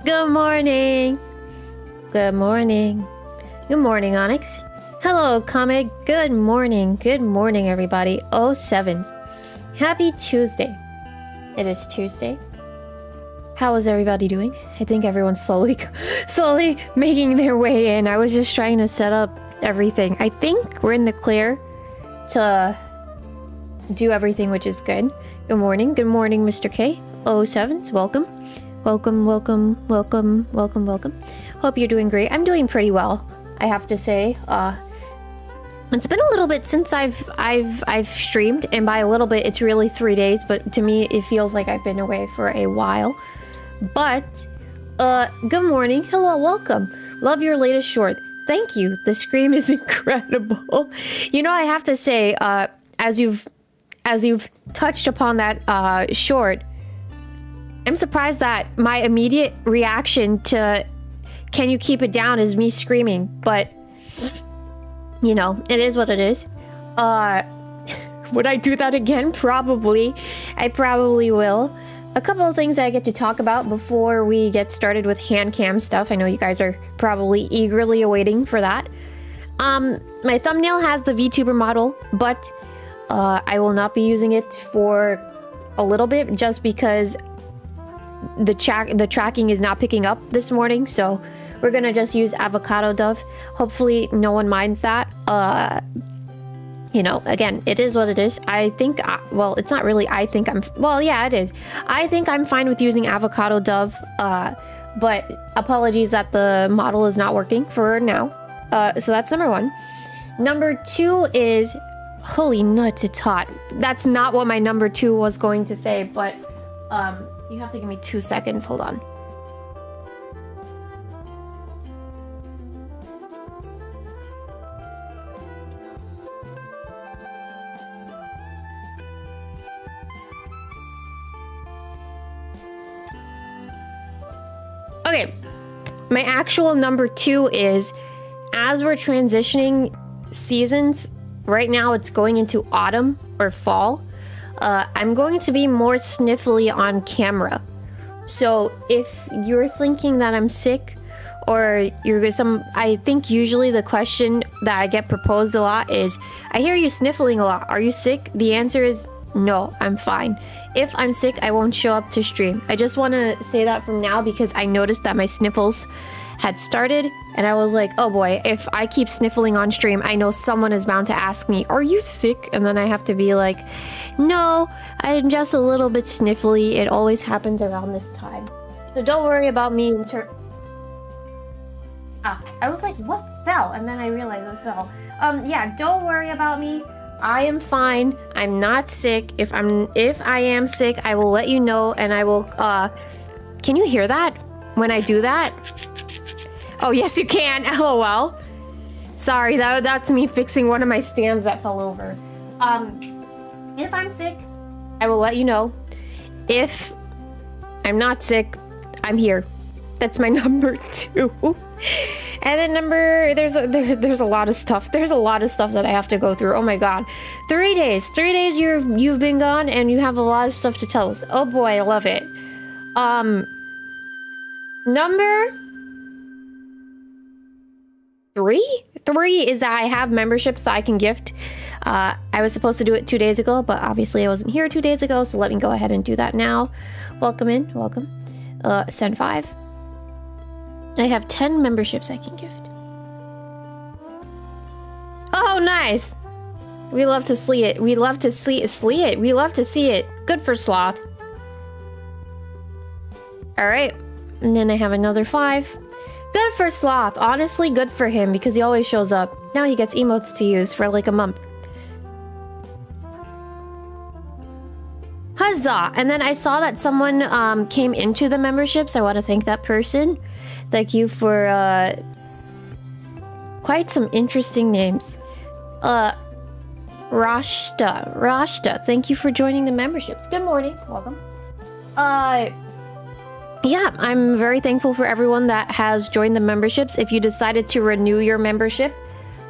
Good morning. Good morning. Good morning, Onyx. Hello, Comic. Good morning. Good morning, everybody. 07s. Happy Tuesday. It is Tuesday. How is everybody doing? I think everyone's slowly making their way in. I was just trying to set up everything. I think we're in the clear to do everything, which is good. Good morning. Good morning, Mr. K. 07s. Welcome. Welcome, welcome, welcome, welcome, welcome. Hope you're doing great. I'm doing pretty well, I have to say. It's been a little bit since I've streamed, and by a little bit, it's really 3 days, but to me, it feels like I've been away for a while. But, good morning. Hello, welcome. Love your latest short. Thank you. The scream is incredible. You know, I have to say, as you've touched upon that short, I'm surprised that my immediate reaction to "Can you keep it down?" is me screaming, but you know, it is what it is. Would I do that again? Probably. I probably will. A couple of things that I get to talk about before we get started with HANDCAM stuff. I know you guys are probably eagerly awaiting for that. My thumbnail has the VTuber model, but I will not be using it for a little bit just because the tracking is not picking up this morning, so we're gonna just use 𝗩𝗏𝗙𝗥𝗠𝗔𝗧𝗜𝗢𝗏. Hopefully no one minds that. You know, again, it is what it is. I think, well, it's not really I think I'm, well, yeah, it is. I think I'm fine with using 𝗩𝗏𝗙𝗥𝗠𝗔𝗧𝗜𝗢𝗏, but apologies that the model is not working for now. So that's number one. Number two is, holy nuts, it's hot. That's not what my number two was going to say, but you have to give me 2 seconds. Hold on. Okay, my actual number two is, as we're transitioning seasons, right now it's going into autumn or fall. I'm going to be more sniffly on camera. So if you're thinking that I'm sick or I think usually the question that I get proposed a lot is, I hear you sniffling a lot. Are you sick? The answer is no, I'm fine. If I'm sick, I won't show up to stream. I just want to say that from now because I noticed that my sniffles had started and I was like, oh boy, if I keep sniffling on stream, I know someone is bound to ask me, are you sick? And then I have to be like, no, I'm just a little bit sniffly. It always happens around this time. So don't worry about me in I was like, what fell? And then I realized what fell. Yeah, don't worry about me. I am fine. I'm not sick. If I am sick, I will let you know, and I will, can you hear that when I do that? Oh, yes, you can. LOL. Sorry, that's me fixing one of my stands that fell over. If I'm sick, I will let you know. If I'm not sick, I'm here. That's my number two. And then there's a lot of stuff. There's a lot of stuff that I have to go through. Oh my god. 3 days. 3 days you've been gone and you have a lot of stuff to tell us. Oh boy, I love it. Number 3? 3 is that I have memberships that I can gift. I was supposed to do it 2 days ago, but obviously I wasn't here 2 days ago, so let me go ahead and do that now. Welcome in. Welcome. Send 5. I have 10 memberships I can gift. Oh, nice! We love to see it. We love to see it. We love to see it. Good for Sloth. Alright. And then I have another 5. Good for Sloth. Honestly, good for him because he always shows up. Now he gets emotes to use for like a month. Huzzah! And then I saw that someone came into the memberships. I want to thank that person. Thank you for quite some interesting names. Rashta, thank you for joining the memberships. Good morning. Welcome. Yeah, I'm very thankful for everyone that has joined the memberships. If you decided to renew your membership,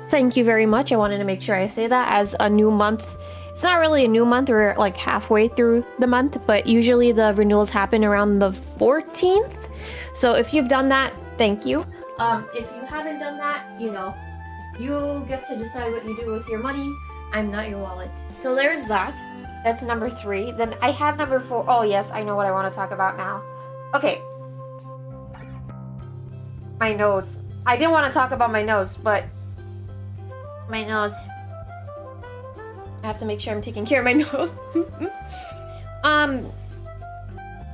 thank you very much. I wanted to make sure I say that as a new month It's not really a new month, we're like halfway through the month, but usually the renewals happen around the 14th. So if you've done that, thank you. If you haven't done that, you know, you get to decide what you do with your money. I'm not your wallet. So there's that. That's number 3. Then I have number 4. Oh yes, I know what I want to talk about now. Okay. My nose. I didn't want to talk about my nose, but my nose. I have to make sure I'm taking care of my nose.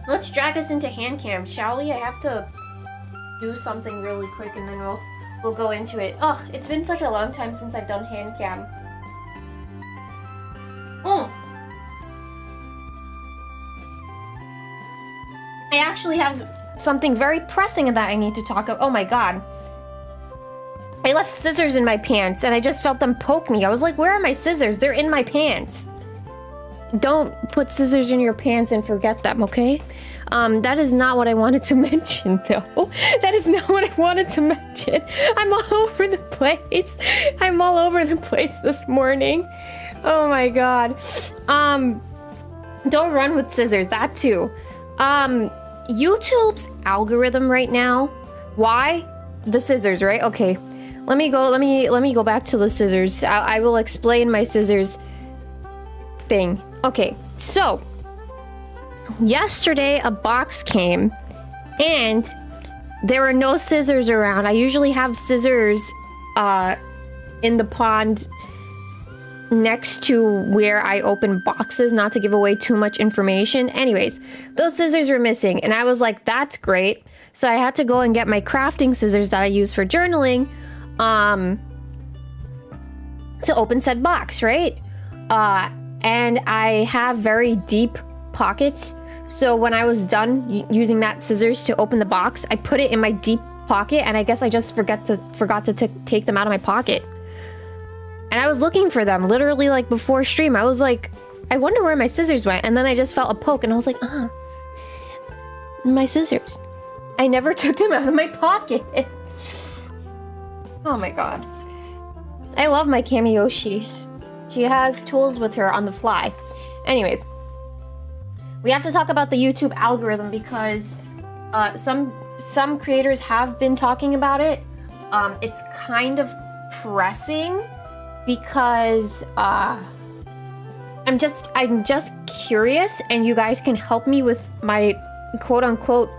Let's drag us into HANDCAM, shall we? I have to do something really quick and then we'll go into it. Oh, it's been such a long time since I've done HANDCAM. I actually have something very pressing that I need to talk about. Oh my god. I left scissors in my pants and I just felt them poke me. I was like, where are my scissors? They're in my pants. Don't put scissors in your pants and forget them, okay? That is not what I wanted to mention, though. That is not what I wanted to mention. I'm all over the place. I'm all over the place this morning. Oh my god. Don't run with scissors, that too. YouTube's algorithm right now. Why? The scissors, right? Okay. Let me go back to the scissors. I will explain my scissors thing. Okay, so yesterday a box came and there were no scissors around. I usually have scissors in the pond next to where I open boxes, not to give away too much information. Anyways, those scissors were missing and I was like, that's great. So I had to go and get my crafting scissors that I use for journaling to open said box, right? And I have very deep pockets. So when I was done using that scissors to open the box, I put it in my deep pocket and I guess I just forgot to take them out of my pocket. And I was looking for them literally like before stream. I was like, I wonder where my scissors went. And then I just felt a poke and I was like, my scissors. I never took them out of my pocket. Oh my god. I love my Kamiyoshi. She has tools with her on the fly. Anyways, we have to talk about the YouTube algorithm because some creators have been talking about it. It's kind of pressing because I'm just curious, and you guys can help me with my quote-unquote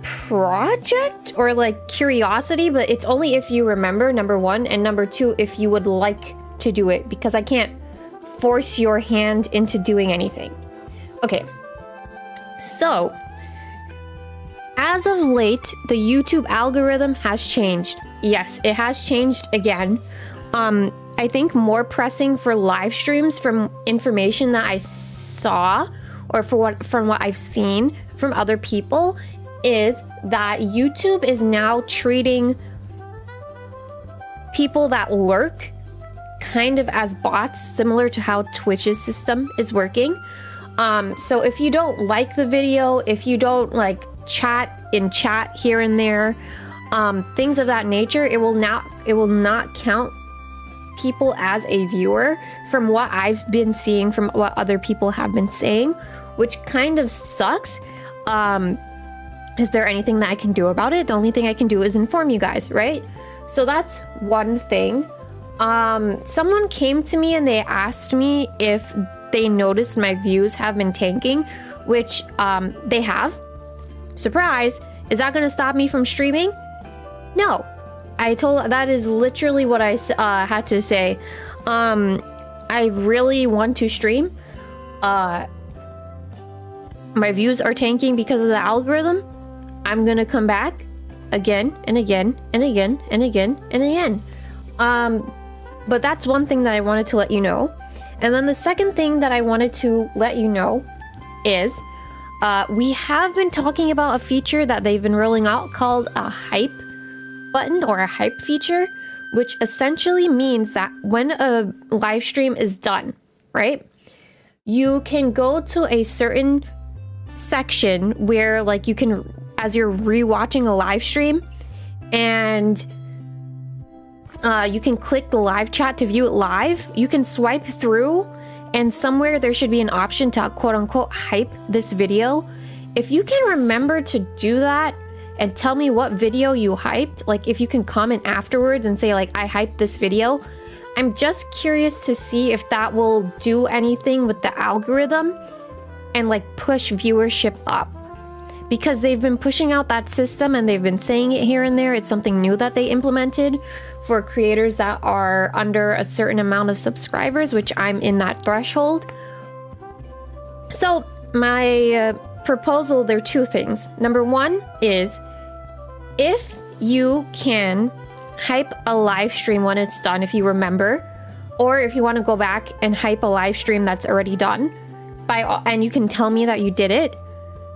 project or like curiosity, but it's only if you remember, number 1, and number 2, if you would like to do it, because I can't force your hand into doing anything. Okay, so as of late, the YouTube algorithm has changed. Yes, it has changed again. I think more pressing for live streams from information that I saw or from what I've seen from other people is that YouTube is now treating people that lurk kind of as bots, similar to how Twitch's system is working. So if you don't like the video, if you don't like chat here and there, things of that nature, it will not count people as a viewer from what I've been seeing, from what other people have been saying, which kind of sucks. Is there anything that I can do about it? The only thing I can do is inform you guys, right? So that's one thing. Someone came to me and they asked me if they noticed my views have been tanking, which they have. Surprise! Is that gonna stop me from streaming? No. That is literally what I had to say. I really want to stream. My views are tanking because of the algorithm. I'm gonna come back again and again and again and again and again. But that's one thing that I wanted to let you know. And then the second thing that I wanted to let you know is we have been talking about a feature that they've been rolling out called a hype button, or a hype feature, which essentially means that when a live stream is done, right, you can go to a certain section where like you can, as you're rewatching a live stream, and You can click the live chat to view it live. You can swipe through, and somewhere there should be an option to quote unquote hype this video. If you can remember to do that and tell me what video you hyped, like if you can comment afterwards and say like, I hyped this video, I'm just curious to see if that will do anything with the algorithm and like push viewership up. Because they've been pushing out that system and they've been saying it here and there. It's something new that they implemented for creators that are under a certain amount of subscribers, which I'm in that threshold. So my proposal, there are two things. Number one is if you can hype a live stream when it's done, if you remember, or if you want to go back and hype a live stream that's already done, and you can tell me that you did it,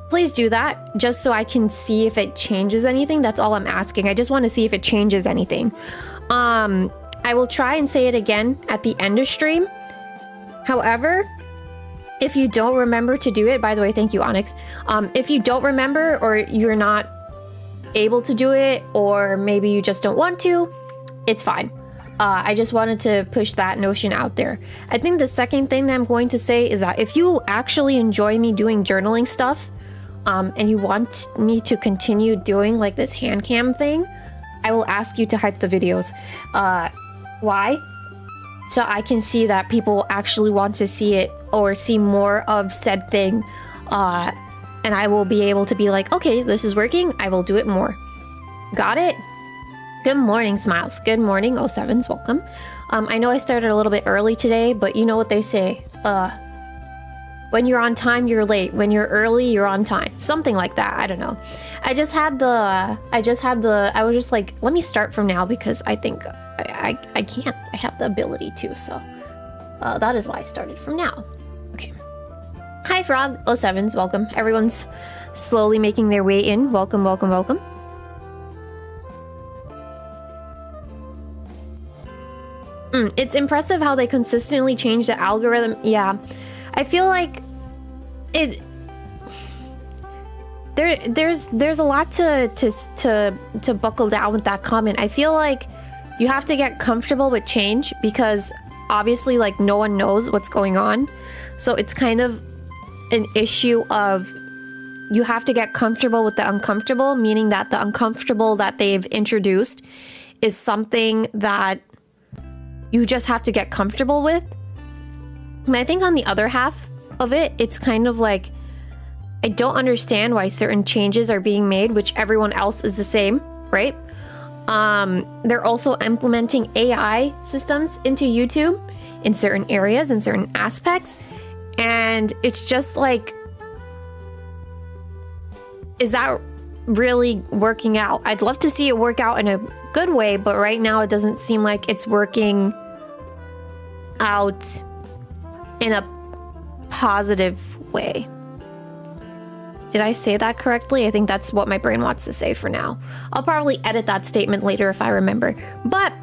please do that, just so I can see if it changes anything. That's all I'm asking. I just want to see if it changes anything. I will try and say it again at the end of stream. However, if you don't remember to do it, by the way, thank you, Onyx. If you don't remember, or you're not able to do it, or maybe you just don't want to, it's fine. I just wanted to push that notion out there. I think the second thing that I'm going to say is that if you actually enjoy me doing journaling stuff, and you want me to continue doing like this hand cam thing, I will ask you to hype the videos. Why? So I can see that people actually want to see it or see more of said thing. And I will be able to be like, okay, this is working. I will do it more. Got it? Good morning, Smiles. Good morning, 07s. Welcome. I know I started a little bit early today, but you know what they say. When you're on time, you're late. When you're early, you're on time. Something like that. I don't know. I was just like, let me start from now because I think I can't. I have the ability to. So that is why I started from now. Okay. Hi, Frog. 07s. Welcome. Everyone's slowly making their way in. Welcome, welcome, welcome. It's impressive how they consistently change the algorithm. Yeah. I feel like there's a lot to buckle down with that comment. I feel like you have to get comfortable with change because obviously like no one knows what's going on. So it's kind of an issue of you have to get comfortable with the uncomfortable, meaning that the uncomfortable that they've introduced is something that you just have to get comfortable with. And I think on the other half of it, it's kind of like, I don't understand why certain changes are being made, which everyone else is the same, right? They're also implementing AI systems into YouTube in certain areas, in certain aspects. And it's just like, is that really working out? I'd love to see it work out in a good way, but right now it doesn't seem like it's working out in a positive way. Did I say that correctly? I think that's what my brain wants to say for now. I'll probably edit that statement later if I remember. But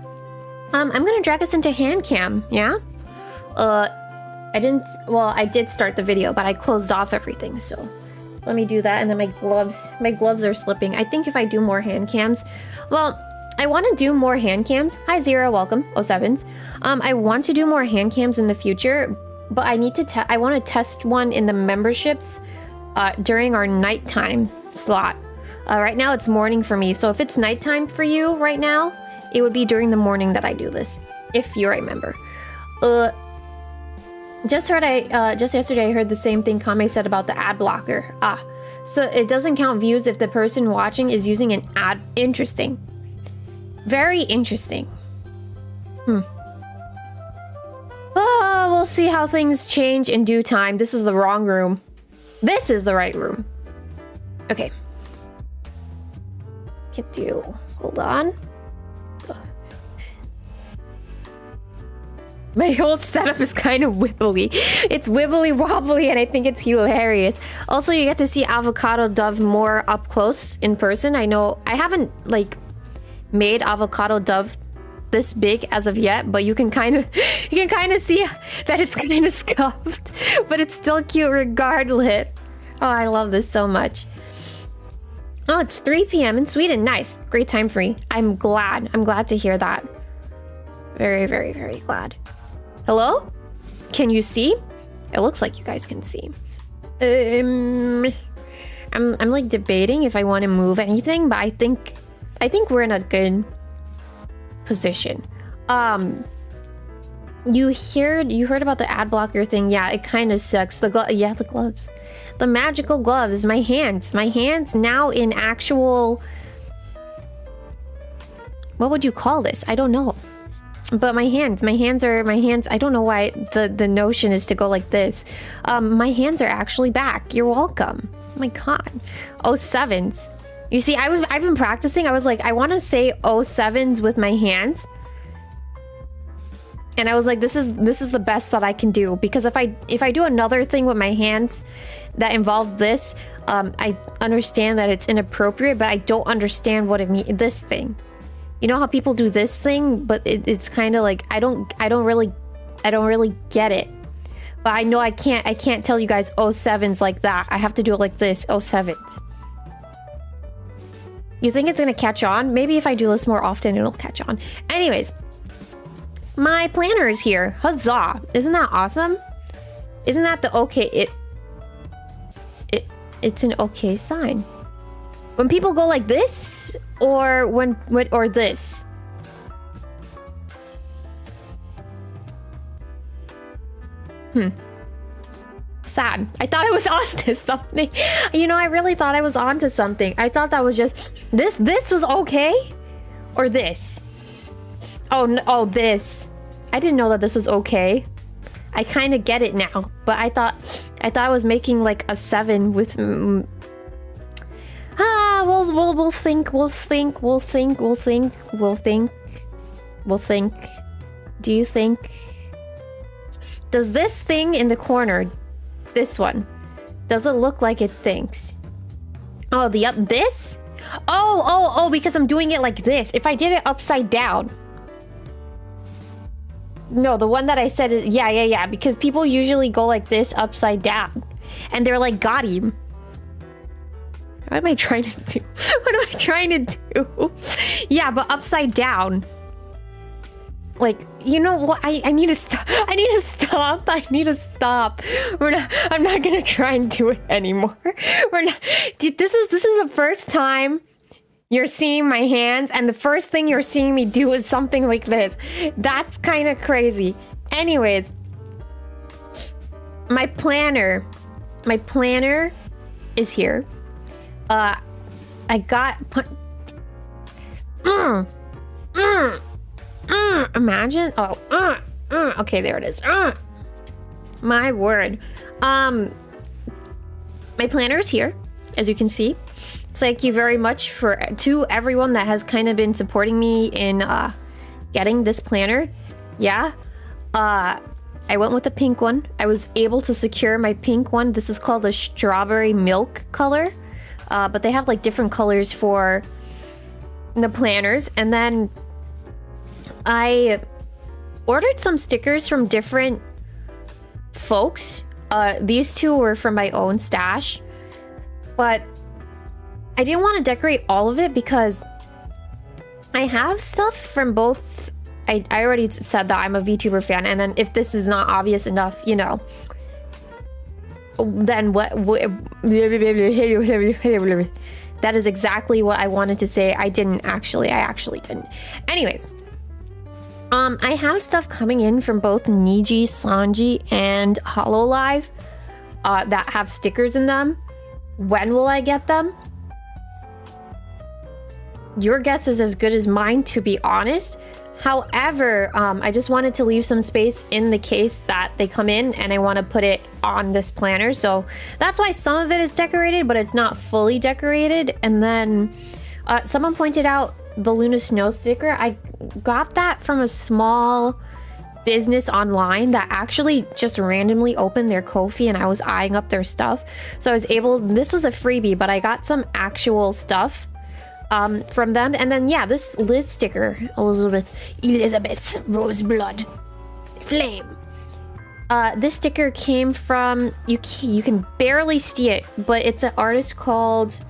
I'm gonna drag us into HANDCAM, yeah? I did start the video, but I closed off everything, so let me do that. And then my gloves are slipping. I think if I do more HANDCAMs, well, I want to do more HANDCAMs. Hi Zero, welcome, 07s. I want to do more HANDCAMs in the future, but I need to I want to test one in the memberships during our nighttime slot. Right now it's morning for me, so if it's nighttime for you right now, it would be during the morning that I do this, if you're a member. Just yesterday I heard the same thing Kame said about the ad blocker. So it doesn't count views if the person watching is using an ad. Interesting. Very interesting. Oh, we'll see how things change in due time. This is the wrong room. This is the right room. Okay. Can do. Hold on. My whole setup is kind of wibbly. It's wibbly wobbly and I think it's hilarious. Also, you get to see avocado dove more up close in person. I know I haven't like made avocado dove this big as of yet, but you can kind of see that it's kind of scuffed, but it's still cute regardless. Oh, I love this so much. Oh, it's 3 p.m. in Sweden. Nice. Great time for me. I'm glad to hear that. Very, very, very glad. Hello? Can you see? It looks like you guys can see. I'm like debating if I want to move anything, but I think we're in a good position. You heard about the ad blocker thing? Yeah, it kind of sucks. The gloves, the magical gloves. My hands now in actual. What would you call this? I don't know. But my hands. I don't know why the notion is to go like this. My hands are actually back. You're welcome. Oh my god. 07s. You see, I've been practicing. I was like, I want to say 07s with my hands. And I was like, this is the best that I can do, because if I do another thing with my hands that involves this, I understand that it's inappropriate, but I don't understand what it means. This thing. You know how people do this thing, but it's kind of like I don't really get it. But I know I can't tell you guys 07s like that. I have to do it like this, 07s. You think it's gonna catch on? Maybe if I do this more often, it'll catch on. Anyways, my planner is here. Huzzah! Isn't that awesome? Isn't that the okay? It's an okay sign. When people go like this, or or this. Sad. I thought I was onto something. You know, I really thought I was onto something. I thought that was just this was okay, or this. Oh no! Oh, this. I didn't know that this was okay. I kind of get it now, but I thought I was making like a 7 with. We'll think. Do you think? Does this thing in the corner, this one, does it look like it thinks? Oh, this? Oh, because I'm doing it like this. If I did it upside down. No, the one that I said is, yeah, because people usually go like this upside down. And they're like, got him. What am I trying to do? What am I trying to do? Yeah, but upside down. Like, you know what? I need to stop. I need to stop. I'm not gonna try and do it anymore. This is the first time you're seeing my hands, and the first thing you're seeing me do is something like this. That's kind of crazy. Anyways, my planner is here. I got imagine. Okay, there it is. My word. My planner is here, as you can see. Thank you very much to everyone that has kind of been supporting me in getting this planner. Yeah. I went with the pink one. I was able to secure my pink one. This is called the strawberry milk color. But they have like different colors for the planners. And then I ordered some stickers from different folks. These two were from my own stash, but I didn't want to decorate all of it because I have stuff from both. I already said that I'm a VTuber fan, and then if this is not obvious enough, you know, then what that is exactly what I wanted to say. I actually didn't. Anyways, I have stuff coming in from both Niji, Sanji, and Hololive that have stickers in them. When will I get them? Your guess is as good as mine, to be honest. However, I just wanted to leave some space in the case that they come in, and I want to put it on this planner. So that's why some of it is decorated, but it's not fully decorated. And then someone pointed out the Luna Snow sticker. I got that from a small business online that actually just randomly opened their Ko-fi, and I was eyeing up their stuff. So I was able, this was a freebie, but I got some actual stuff from them. And then yeah, this Liz sticker, Elizabeth Roseblood Flame. This sticker came from, you can barely see it, but it's an artist called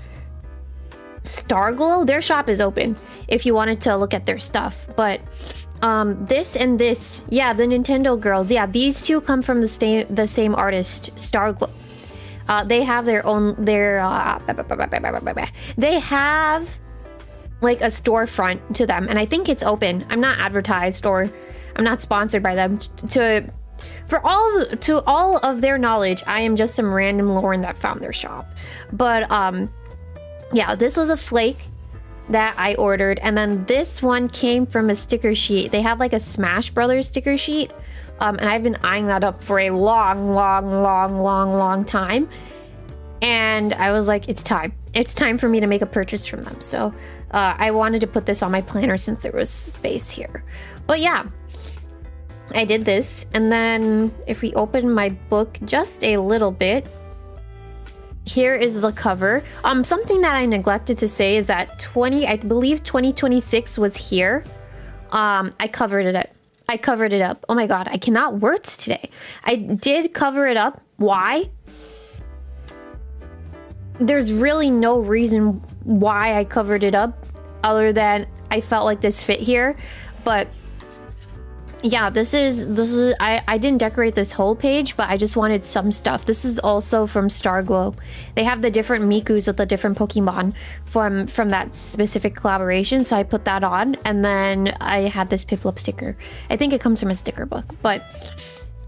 Starglow. Their shop is open if you wanted to look at their stuff, but This and this. Yeah, the Nintendo girls. Yeah, these two come from the same artist, Starglow. They have their own, they have like a storefront to them, and I think it's open. I'm not advertised or I'm not sponsored by them. To all of their knowledge, I am just some random Lauren that found their shop. But yeah, this was a flake that I ordered, and then this one came from a sticker sheet. They have like a Smash Brothers sticker sheet, and I've been eyeing that up for a long time, and I was like, it's time for me to make a purchase from them. So I wanted to put this on my planner since there was space here. But yeah, I did this, and then if we open my book just a little bit, here is the cover. Something that I neglected to say is that I believe 2026 was here. I covered it up. Oh my god, I cannot words today. I did cover it up. Why? There's really no reason why I covered it up other than I felt like this fit here. But yeah, this is I didn't decorate this whole page, but I just wanted some stuff. This is also from Starglow. They have the different Mikus with the different Pokemon from that specific collaboration, so I put that on, and then I had this Piplup sticker. I think it comes from a sticker book. But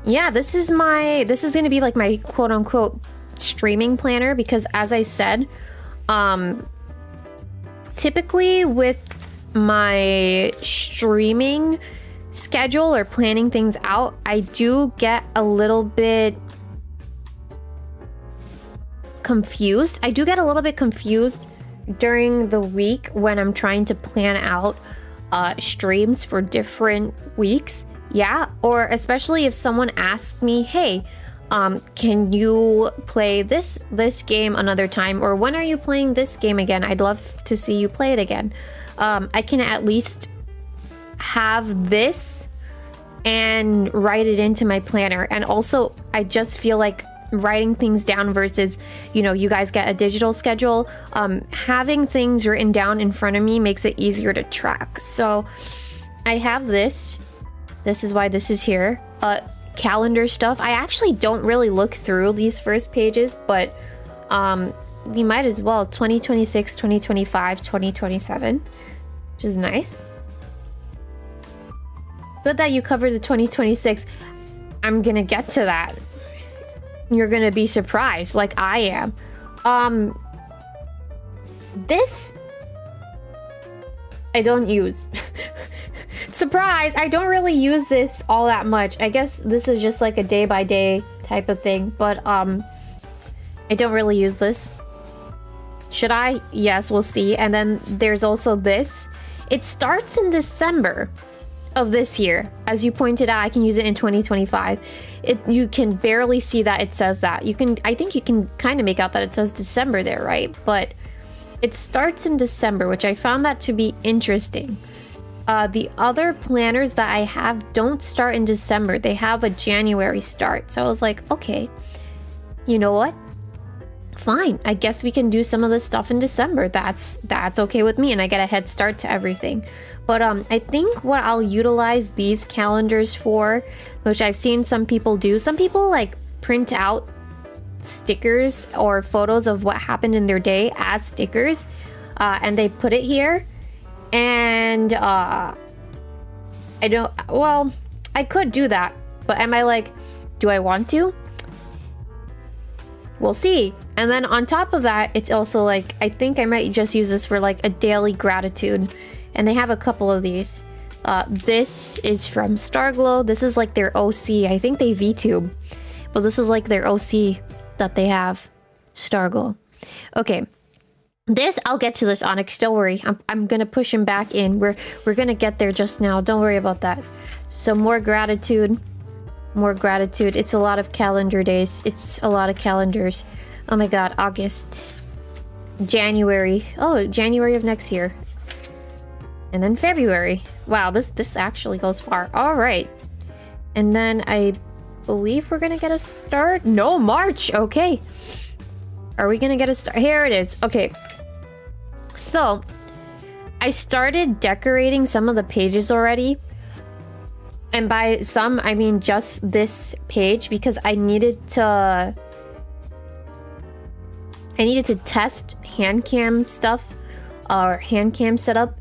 yeah, this is gonna be like my quote-unquote streaming planner, because as I said, typically with my streaming schedule or planning things out, I do get a little bit confused. During the week when I'm trying to plan out streams for different weeks. Yeah, or especially if someone asks me, hey, can you play this game another time, or when are you playing this game again? I'd love to see you play it again. I can at least have this and write it into my planner. And also, I just feel like writing things down versus, you guys get a digital schedule. Having things written down in front of me makes it easier to track. So I have this. This is why this is here. Calendar stuff. I actually don't really look through these first pages, but we might as well. 2026, 2025, 2027, which is nice. Good that you covered the 2026. I'm gonna get to that. You're gonna be surprised, like I am. This I don't use. Surprise! I don't really use this all that much. I guess this is just like a day-by-day type of thing, but I don't really use this. Should I? Yes, we'll see. And then there's also this. It starts in December of this year. As you pointed out, I can use it in 2025. You can barely see that it says that. I think you can kind of make out that it says December there, right? But it starts in December, which I found that to be interesting. The other planners that I have don't start in December. They have a January start. So I was like, okay, you know what? Fine. I guess we can do some of this stuff in December. That's okay with me, and I get a head start to everything. But I think what I'll utilize these calendars for, which I've seen some people do, some people like print out stickers or photos of what happened in their day as stickers, and they put it here. And I could do that, but am I like, do I want to? We'll see. And then on top of that, it's also like, I think I might just use this for like a daily gratitude. And they have a couple of these. This is from Starglow. This is like their OC. I think they VTube, but this is like their OC that they have. Starglow. Okay. This, I'll get to this, Onyx. Don't worry. I'm gonna push him back in. We're gonna get there just now. Don't worry about that. So more gratitude. More gratitude. It's a lot of calendar days. It's a lot of calendars. Oh my god. August. January. Oh, January of next year. And then February. Wow, this actually goes far. All right. And then I believe we're gonna get a start. No, March. Okay. Are we gonna get a start? Here it is. Okay. So I started decorating some of the pages already. And by some, I mean just this page, because I needed to test HANDCAM stuff or HANDCAM setup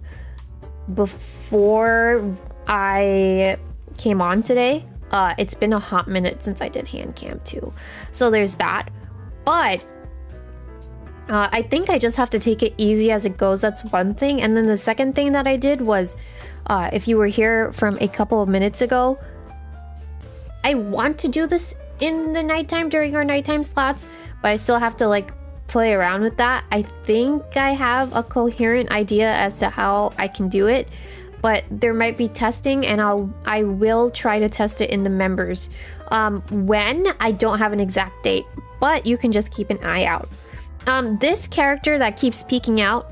before I came on today. It's been a hot minute since I did HANDCAM too. So there's that. But I think I just have to take it easy as it goes. That's one thing. And then the second thing that I did was, if you were here from a couple of minutes ago, I want to do this in the nighttime during our nighttime slots, but I still have to like play around with that. I think I have a coherent idea as to how I can do it, but there might be testing, and I will try to test it in the members. When, I don't have an exact date, but you can just keep an eye out. This character that keeps peeking out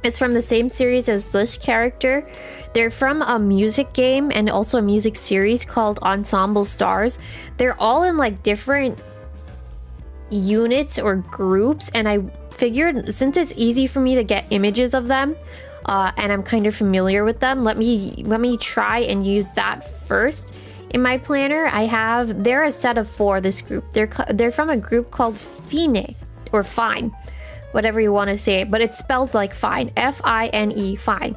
is from the same series as this character. They're from a music game and also a music series called Ensemble Stars. They're all in like different units or groups, and I figured since it's easy for me to get images of them, and I'm kind of familiar with them, let me try and use that first. In my planner, they're a set of 4, this group. They're from a group called Fine, or Fine, whatever you want to say, but it's spelled like fine, F-I-N-E, fine.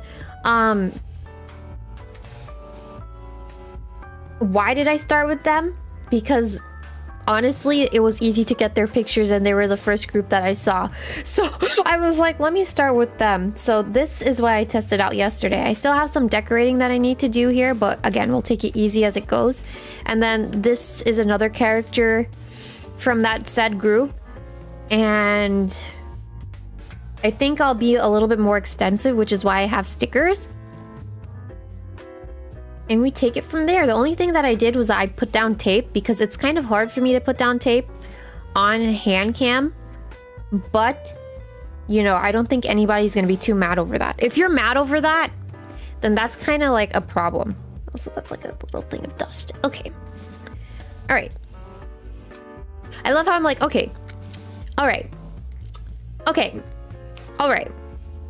Why did I start with them? Because honestly, it was easy to get their pictures, and they were the first group that I saw. So I was like, let me start with them. So this is what I tested out yesterday. I still have some decorating that I need to do here, but again, we'll take it easy as it goes. And then this is another character from that said group. And I think I'll be a little bit more extensive, which is why I have stickers. And we take it from there. The only thing that I did was I put down tape, because it's kind of hard for me to put down tape on HANDCAM. But, you know, I don't think anybody's going to be too mad over that. If you're mad over that, then that's kind of like a problem. Also, that's like a little thing of dust. Okay. All right. I love how I'm like, okay. All right. Okay. All right.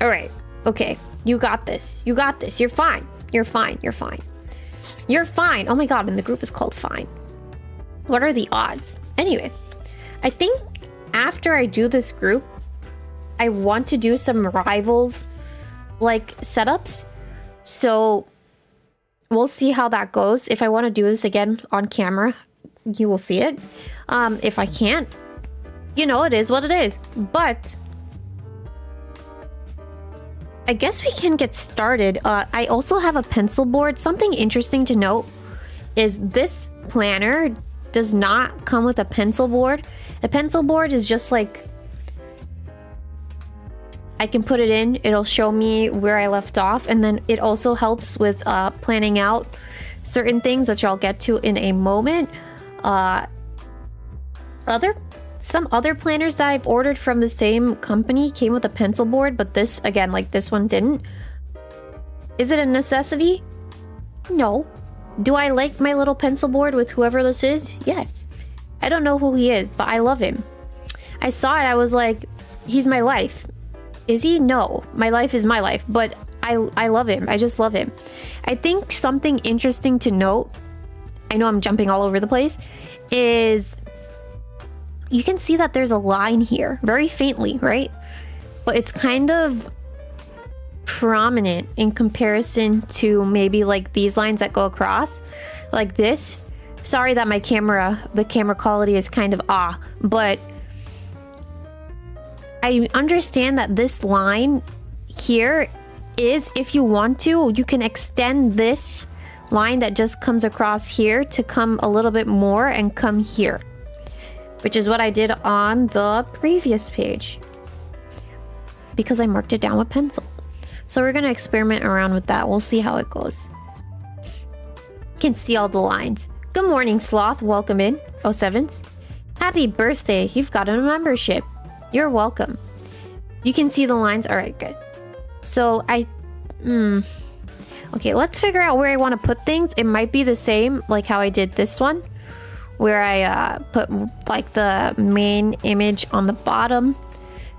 All right. Okay. You got this. You got this. You're fine. You're fine. You're fine. You're fine. Oh my god, and the group is called Fine. What are the odds? Anyways, I think after I do this group, I want to do some rivals like setups. So we'll see how that goes. If I want to do this again on camera, you will see it. If I can't, you know, it is what it is. But I guess we can get started. I also have a pencil board. Something interesting to note is this planner does not come with a pencil board. A pencil board is just like, I can put it in, it'll show me where I left off, and then it also helps with planning out certain things, which I'll get to in a moment. Some other planners that I've ordered from the same company came with a pencil board, but this, again, like this one didn't. Is it a necessity? No. Do I like my little pencil board with whoever this is? Yes. I don't know who he is, but I love him. I saw it, I was like, he's my life. Is he? No. My life is my life, but I love him. I just love him. I think something interesting to note, I know I'm jumping all over the place, is you can see that there's a line here, very faintly, right? But it's kind of prominent in comparison to maybe like these lines that go across, like this. Sorry that the camera quality is kind of but I understand that this line here is, if you want to, you can extend this line that just comes across here to come a little bit more and come here, which is what I did on the previous page because I marked it down with pencil. So we're going to experiment around with that. We'll see how it goes. You can see all the lines. Good morning, Sloth. Welcome in. 07s. Happy birthday. You've got a membership. You're welcome. You can see the lines. All right, good. So okay, let's figure out where I want to put things. It might be the same like how I did this one, where I put like the main image on the bottom,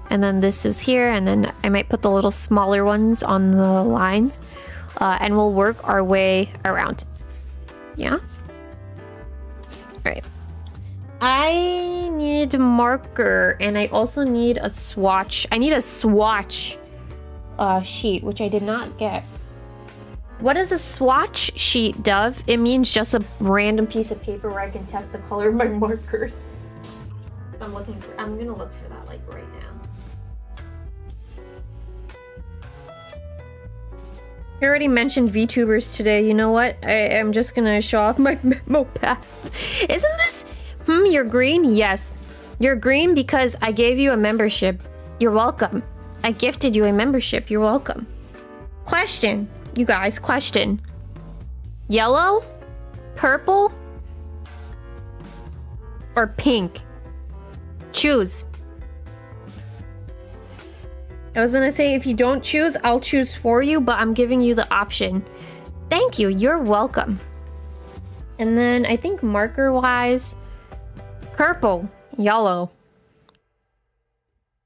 and then this is here, and then I might put the little smaller ones on the lines, and we'll work our way around. Yeah? Alright. I need a marker, and I also need a swatch. I need a swatch sheet, which I did not get. What is a swatch sheet, Dove? It means just a random piece of paper where I can test the color of my markers. I'm gonna look for that like right now. You already mentioned VTubers today. You know what? I'm just gonna show off my memo pad. Isn't this? You're green? Yes. You're green because I gave you a membership. You're welcome. I gifted you a membership. You're welcome. Question. You guys, question. Yellow? Purple? Or pink? Choose. I was gonna say if you don't choose, I'll choose for you, but I'm giving you the option. Thank you. You're welcome. And then I think marker-wise, purple, yellow,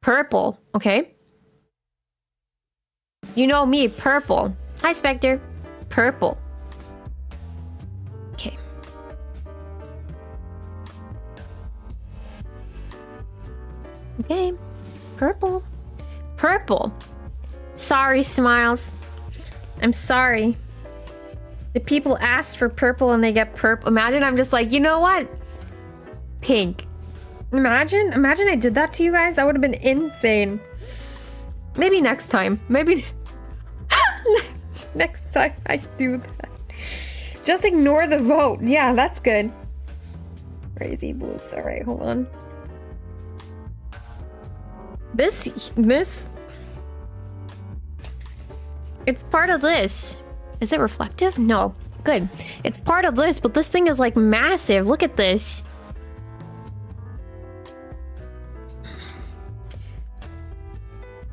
purple, okay? You know me, purple. Hi, Spectre. Purple. Okay. Okay. Purple. Purple. Sorry, Smiles. I'm sorry. The people asked for purple and they get purple. Imagine I'm just like, you know what? Pink. Imagine I did that to you guys. That would have been insane. Maybe next time. Maybe next time I do that. Just ignore the vote. Yeah, that's good. Crazy boots. All right, hold on. This, it's part of this. Is it reflective? No. Good. It's part of this, but this thing is like massive. Look at this.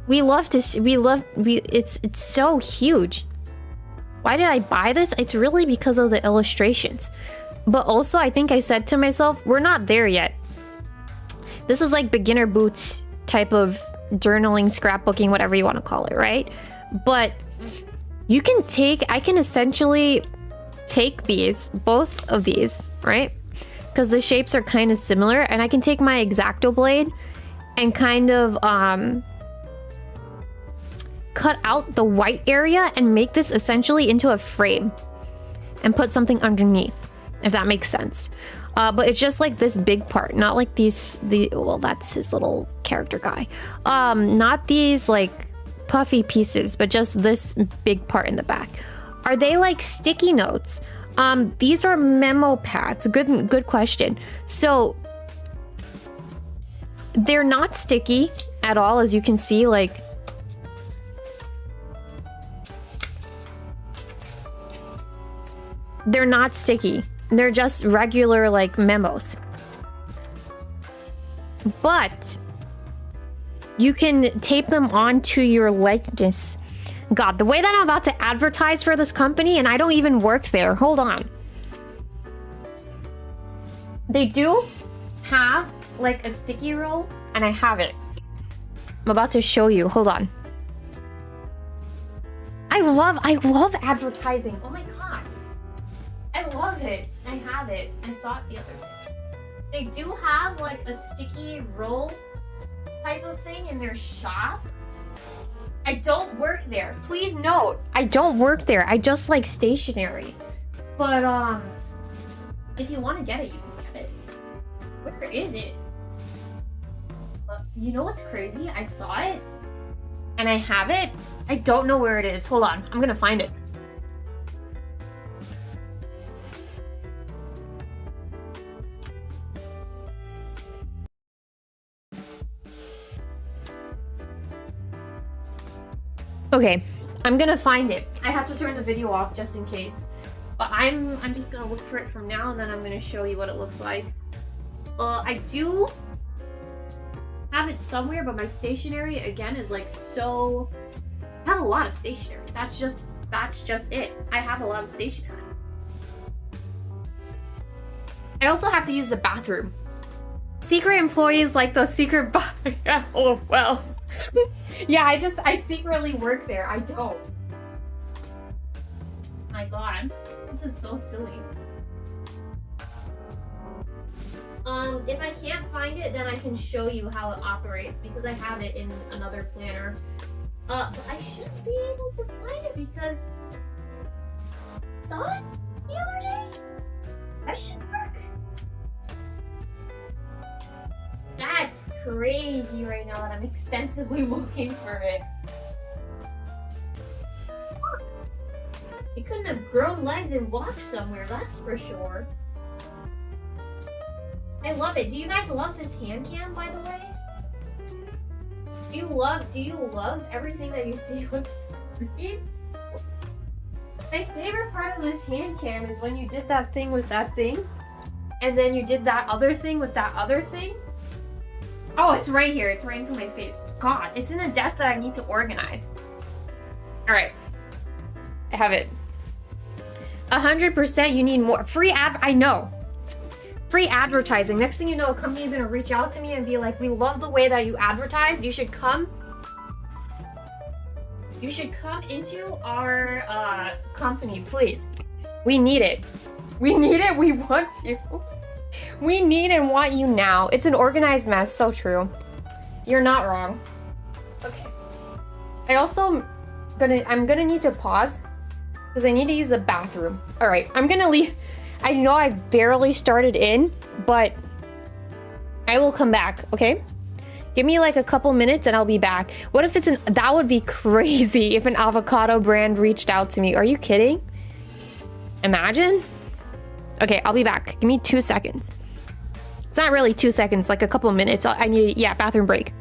It's so huge. Why did I buy this? It's really because of the illustrations. But also, I think I said to myself, we're not there yet. This is like beginner boots type of journaling, scrapbooking, whatever you want to call it, right? But you can I can essentially take these, both of these, right? Because the shapes are kind of similar, and I can take my X-Acto blade and kind of cut out the white area and make this essentially into a frame and put something underneath, if that makes sense. But it's just like this big part, not like well, that's his little character guy. Not these like puffy pieces, but just this big part in the back. Are they like sticky notes? These are memo pads. Good question. So they're not sticky at all, as you can see, like they're not sticky. They're just regular like memos. But you can tape them onto your likeness. God, the way that I'm about to advertise for this company and I don't even work there. Hold on. They do have like a sticky roll and I have it. I'm about to show you. Hold on. I love advertising. Oh my God. I love it. I have it. I saw it the other day. They do have like a sticky roll type of thing in their shop. I don't work there. Please note, I don't work there. I just like stationery. But if you want to get it, you can get it. Where is it? You know what's crazy? I saw it and I have it. I don't know where it is. Hold on. I'm gonna find it. Okay, I'm gonna find it. I have to turn the video off just in case. But I'm just gonna look for it from now and then I'm gonna show you what it looks like. I do have it somewhere, but my stationery again is like so. I have a lot of stationery. That's just it. I have a lot of stationery. I also have to use the bathroom. Secret employees like those secret oh well. Yeah, I secretly work there. I don't. My God, this is so silly. If I can't find it, then I can show you how it operates because I have it in another planner. But I should be able to find it because I saw it the other day. That should work. That's crazy right now that I'm extensively looking for it. It couldn't have grown legs and walked somewhere, that's for sure. I love it. Do you guys love this hand cam, by the way? Do you love everything that you see on screen? My favorite part of this hand cam is when you did that thing with that thing, and then you did that other thing with that other thing. Oh, it's right here. It's right in front of my face. God, it's in a desk that I need to organize. All right. I have it. 100% you need more. Free ad, I know. Free advertising. Next thing you know, a company is gonna reach out to me and be like, we love the way that you advertise. You should come into our company, please. We need it. We need it. We want you. We need and want you now. It's an organized mess. So true. You're not wrong. Okay. I'm gonna need to pause because I need to use the bathroom. All right, I'm gonna leave. I know I barely started in, but I will come back, okay? Give me like a couple minutes and I'll be back. What if that would be crazy if an avocado brand reached out to me. Are you kidding? Imagine? Okay, I'll be back. Give me 2 seconds. It's not really 2 seconds, like a couple minutes. I need, yeah, bathroom break.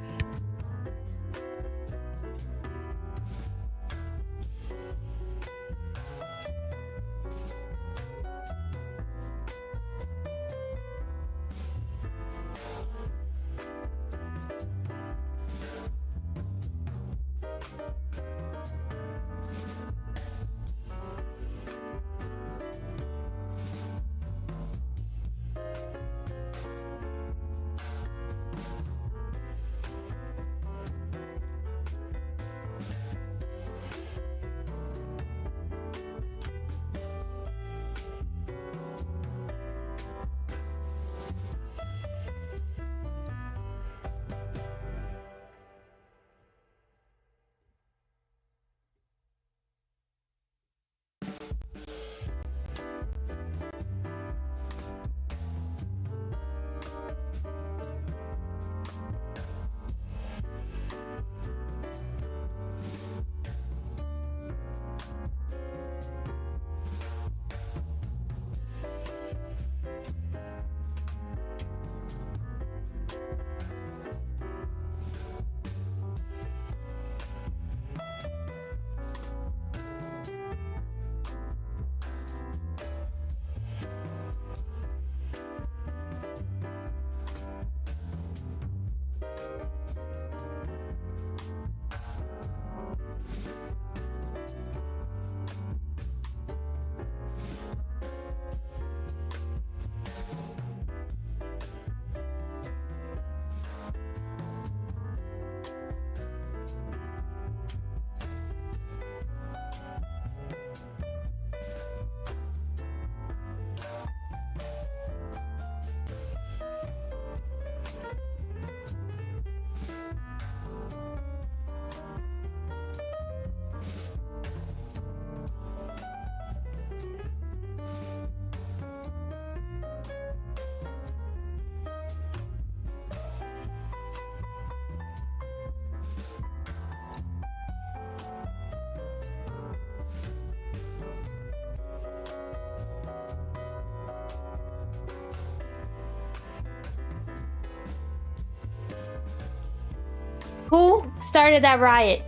Who started that riot?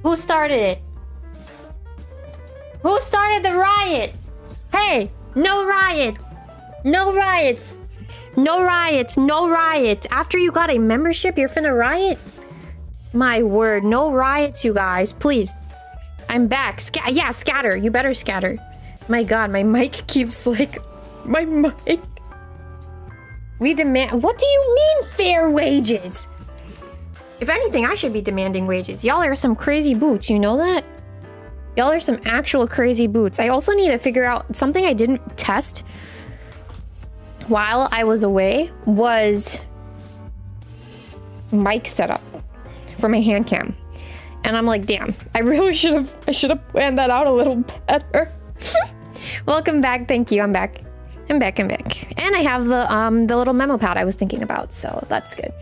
Who started it? Who started the riot? Hey, no riots. No riots. No riots. No riots. After you got a membership, you're finna riot? My word, no riots, you guys. Please. I'm back. Yeah, scatter. You better scatter. My god, my mic keeps like... My mic. We demand... What do you mean fair wages? If anything, I should be demanding wages. Y'all are some crazy boots, you know that? Y'all are some actual crazy boots. I also need to figure out something I didn't test. while I was away was mic setup for my hand cam. And I'm like, damn, I should have planned that out a little better. Welcome back. Thank you. I'm back. I'm back. And I have the little memo pad I was thinking about, so that's good.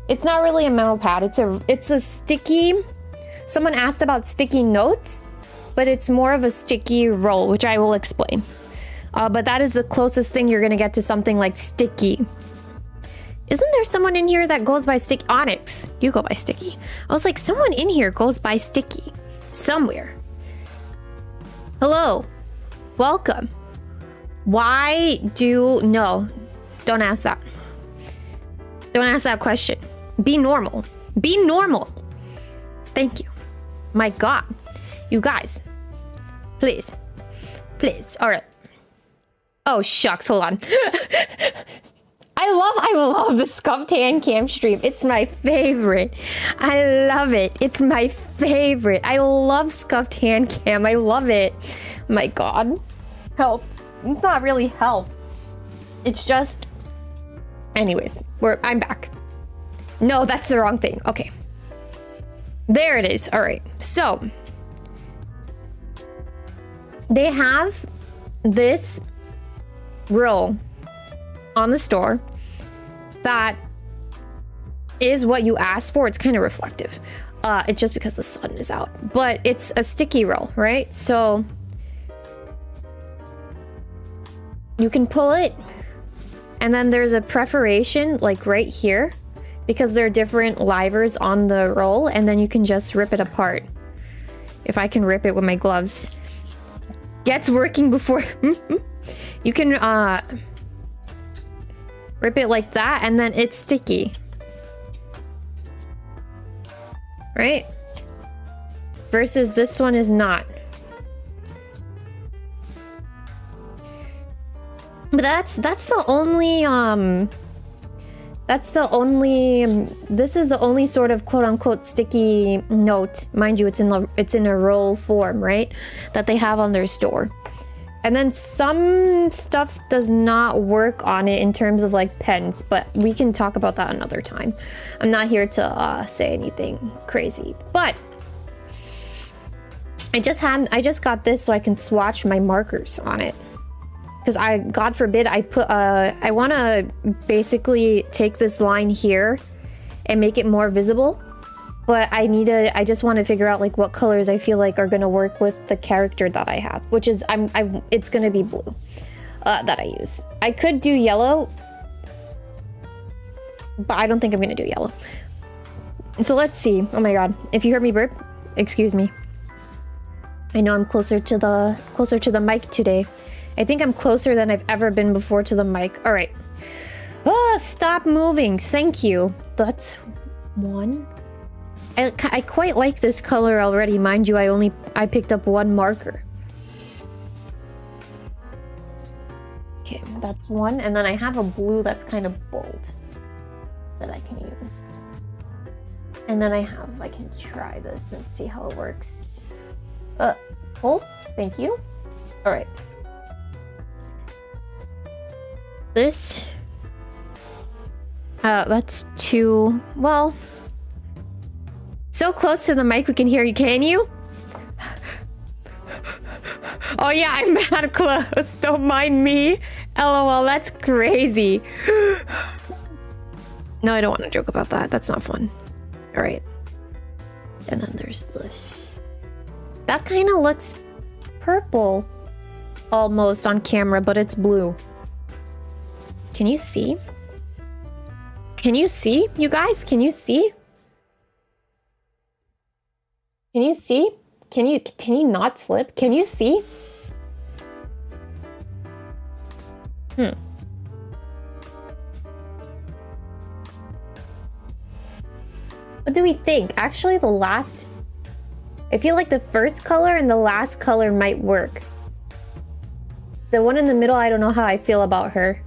It's not really a memo pad. It's a sticky. Someone asked about sticky notes, but it's more of a sticky roll, which I will explain. But that is the closest thing you're gonna get to something like sticky. Isn't there someone in here that goes by Sticky? Onyx, you go by Sticky. I was like, someone in here goes by Sticky somewhere. Hello, welcome. No, don't ask that. Don't ask that question. Be normal. Be normal. Thank you. My God, you guys, please. All right. Oh shucks, hold on. I love the scuffed hand cam stream. It's my favorite. I love it. It's my favorite. I love scuffed hand cam. I love it. My God. Help. It's not really help. It's just... Anyways, I'm back. No, that's the wrong thing. Okay. There it is. All right. So, they have this roll on the store that is what you asked for. It's kind of reflective. It's just because the sun is out, but it's a sticky roll, right? So you can pull it, and then there's a perforation like right here because there are different livers on the roll, and then you can just rip it apart. If I can rip it with my gloves. Gets working before. You can rip it like that, and then it's sticky. Right? Versus this one is not. But this is the only sort of quote-unquote sticky note. Mind you, it's in a roll form, right? That they have on their store. And then some stuff does not work on it in terms of like pens, but we can talk about that another time. I'm not here to say anything crazy, but I just got this so I can swatch my markers on it. Because God forbid, I want to basically take this line here and make it more visible. But I just want to figure out like what colors I feel like are going to work with the character that I have, which is, it's going to be blue that I use. I could do yellow, but I don't think I'm going to do yellow. So let's see. Oh my God. If you heard me burp, excuse me. I know I'm closer to the mic today. I think I'm closer than I've ever been before to the mic. All right. Oh, stop moving. Thank you. That's one. I quite like this color already. Mind you, I picked up one marker. Okay, that's one. And then I have a blue that's kind of bold that I can use. And then I can try this and see how it works. Oh, thank you. All right. This, that's two, well, so close to the mic we can hear you, can you? Oh yeah, I'm that close, don't mind me. LOL, that's crazy. No, I don't want to joke about that, that's not fun. All right, and then there's this. That kind of looks purple almost on camera, but it's blue. Can you see? Can you see, you guys? Can you see? Can you see? Can you not slip? Can you see? What do we think? Actually, I feel like the first color and the last color might work. The one in the middle, I don't know how I feel about her.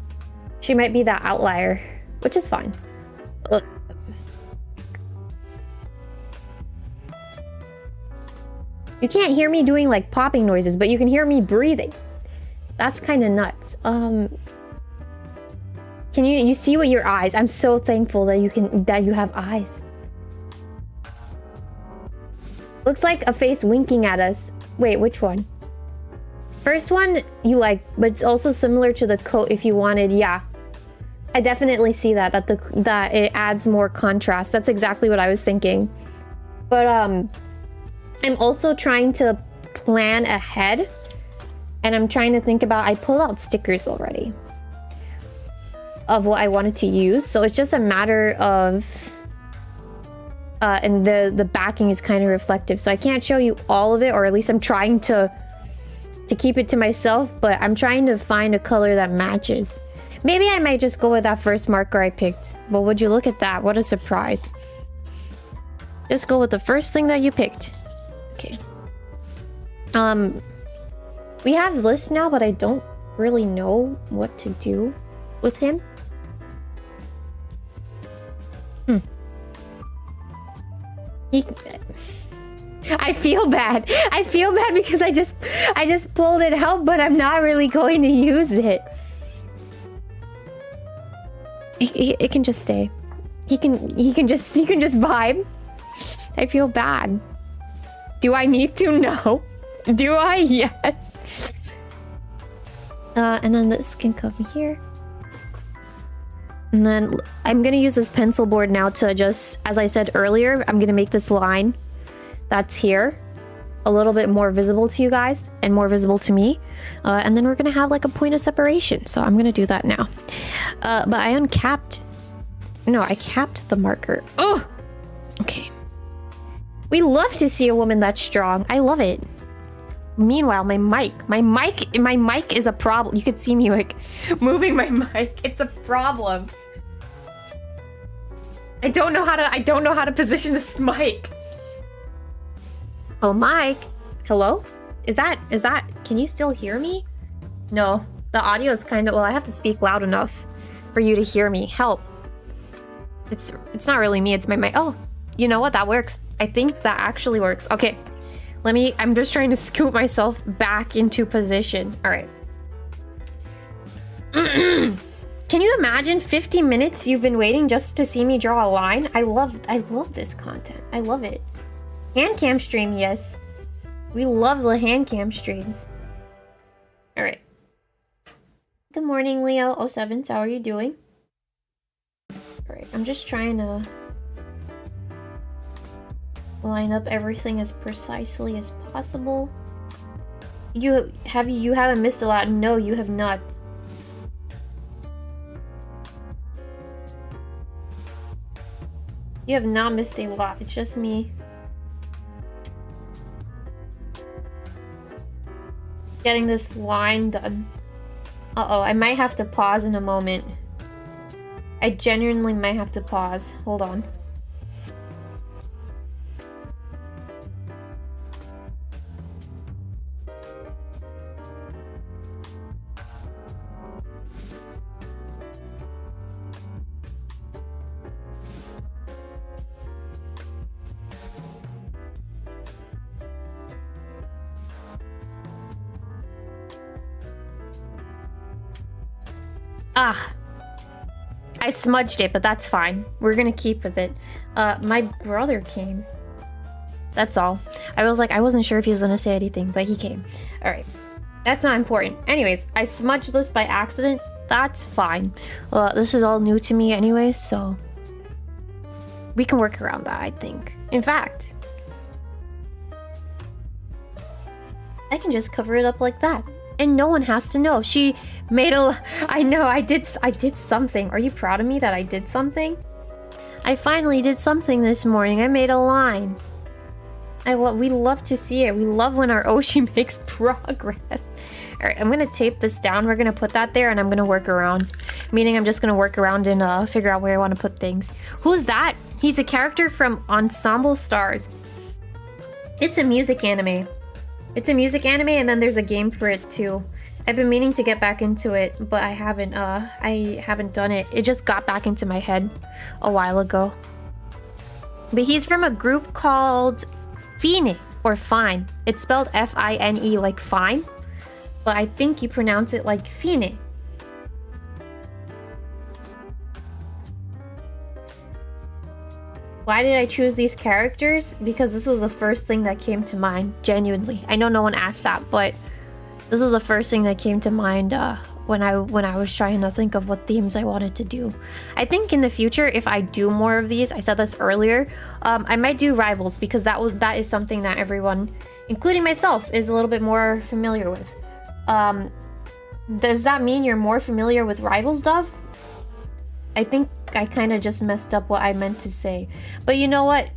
She might be that outlier, which is fine. Ugh. You can't hear me doing like popping noises, but you can hear me breathing. That's kind of nuts. Can you see what your eyes? I'm so thankful that you have eyes. Looks like a face winking at us. Wait, which one? First one you like, but it's also similar to the coat if you wanted. Yeah, I definitely see that it adds more contrast. That's exactly what I was thinking. But I'm also trying to plan ahead, and I'm trying to think about. I pulled out stickers already of what I wanted to use, so it's just a matter of. And the backing is kind of reflective, so I can't show you all of it, or at least I'm trying to keep it to myself, but I'm trying to find a color that matches. Maybe I might just go with that first marker I picked. But would you look at that? What a surprise. Just go with the first thing that you picked. Okay. We have this now, but I don't really know what to do with him. I feel bad. I feel bad because I just pulled it out, but I'm not really going to use it. It can just stay. He can just vibe. I feel bad. Do I need to? No. Do I? Yes. And then this can come here. And then I'm gonna use this pencil board now to just, as I said earlier, I'm gonna make this line that's here a little bit more visible to you guys and more visible to me. And then we're gonna have like a point of separation. So I'm gonna do that now. But I uncapped. No, I capped the marker. Oh, okay. We love to see a woman that's strong. I love it. Meanwhile, my mic is a problem. You could see me like moving my mic. It's a problem. I don't know how to position this mic. Oh, Mike. Hello? Is that, can you still hear me? No, the audio is kind of, well, I have to speak loud enough for you to hear me. Help. It's not really me, it's my mic. Oh, you know what? That works. I think that actually works. Okay. I'm just trying to scoot myself back into position. All right. Can you imagine 50 minutes you've been waiting just to see me draw a line? I love this content. I love it. HANDCAM stream, yes. We love the HANDCAM streams. All right. Good morning, Leo 07. How are you doing? All right. I'm just trying to line up everything as precisely as possible. You haven't missed a lot. No, you have not. You have not missed a lot. It's just me getting this line done. Uh-oh, I might have to pause in a moment. I genuinely might have to pause. Hold on. Ah, I smudged it, but that's fine. We're gonna keep with it. My brother came. That's all. I wasn't sure if he was gonna say anything, but he came. All right, that's not important. Anyways, I smudged this by accident. That's fine. This is all new to me anyway, so we can work around that, I think. In fact, I can just cover it up like that. And no one has to know. She made I know, I did something. Are you proud of me that I did something? I finally did something this morning. I made a line. We love to see it. We love when our Oshi makes progress. All right, I'm gonna tape this down. We're gonna put that there and I'm gonna work around. Meaning I'm just gonna work around and figure out where I want to put things. Who's that? He's a character from Ensemble Stars. It's a music anime. It's a music anime, and then there's a game for it too. I've been meaning to get back into it, but I haven't done it. It just got back into my head a while ago. But he's from a group called Fine, or Fine. It's spelled F-I-N-E, like fine, but I think you pronounce it like Fine. Why did I choose these characters? Because this was the first thing that came to mind, genuinely. I know no one asked that, but this was the first thing that came to mind when I was trying to think of what themes I wanted to do. I think in the future, if I do more of these, I said this earlier, I might do rivals, because that is something that everyone, including myself, is a little bit more familiar with. Does that mean you're more familiar with rival stuff? I think I kind of just messed up what I meant to say, but you know what?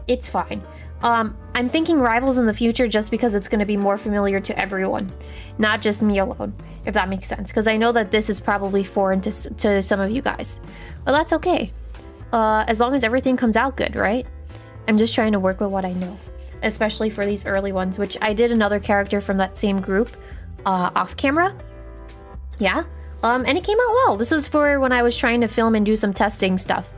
It's fine. I'm thinking rivals in the future just because it's going to be more familiar to everyone, not just me alone, if that makes sense. Because I know that this is probably foreign to some of you guys. Well, that's okay. As long as everything comes out good, right? I'm just trying to work with what I know, especially for these early ones, which I did another character from that same group off camera. Yeah. And it came out well. This was for when I was trying to film and do some testing stuff.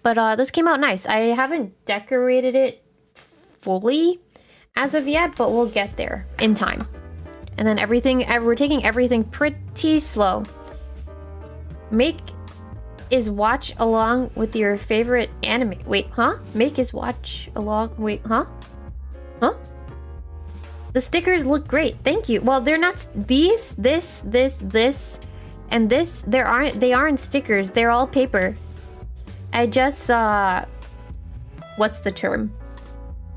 But this came out nice. I haven't decorated it fully as of yet, but we'll get there in time. And then we're taking everything pretty slow. Make is watch along with your favorite anime. Wait, huh? Make is watch along. Wait, huh? Huh? The stickers look great. Thank you. Well, they're not this, and this. They aren't stickers. They're all paper. I just what's the term?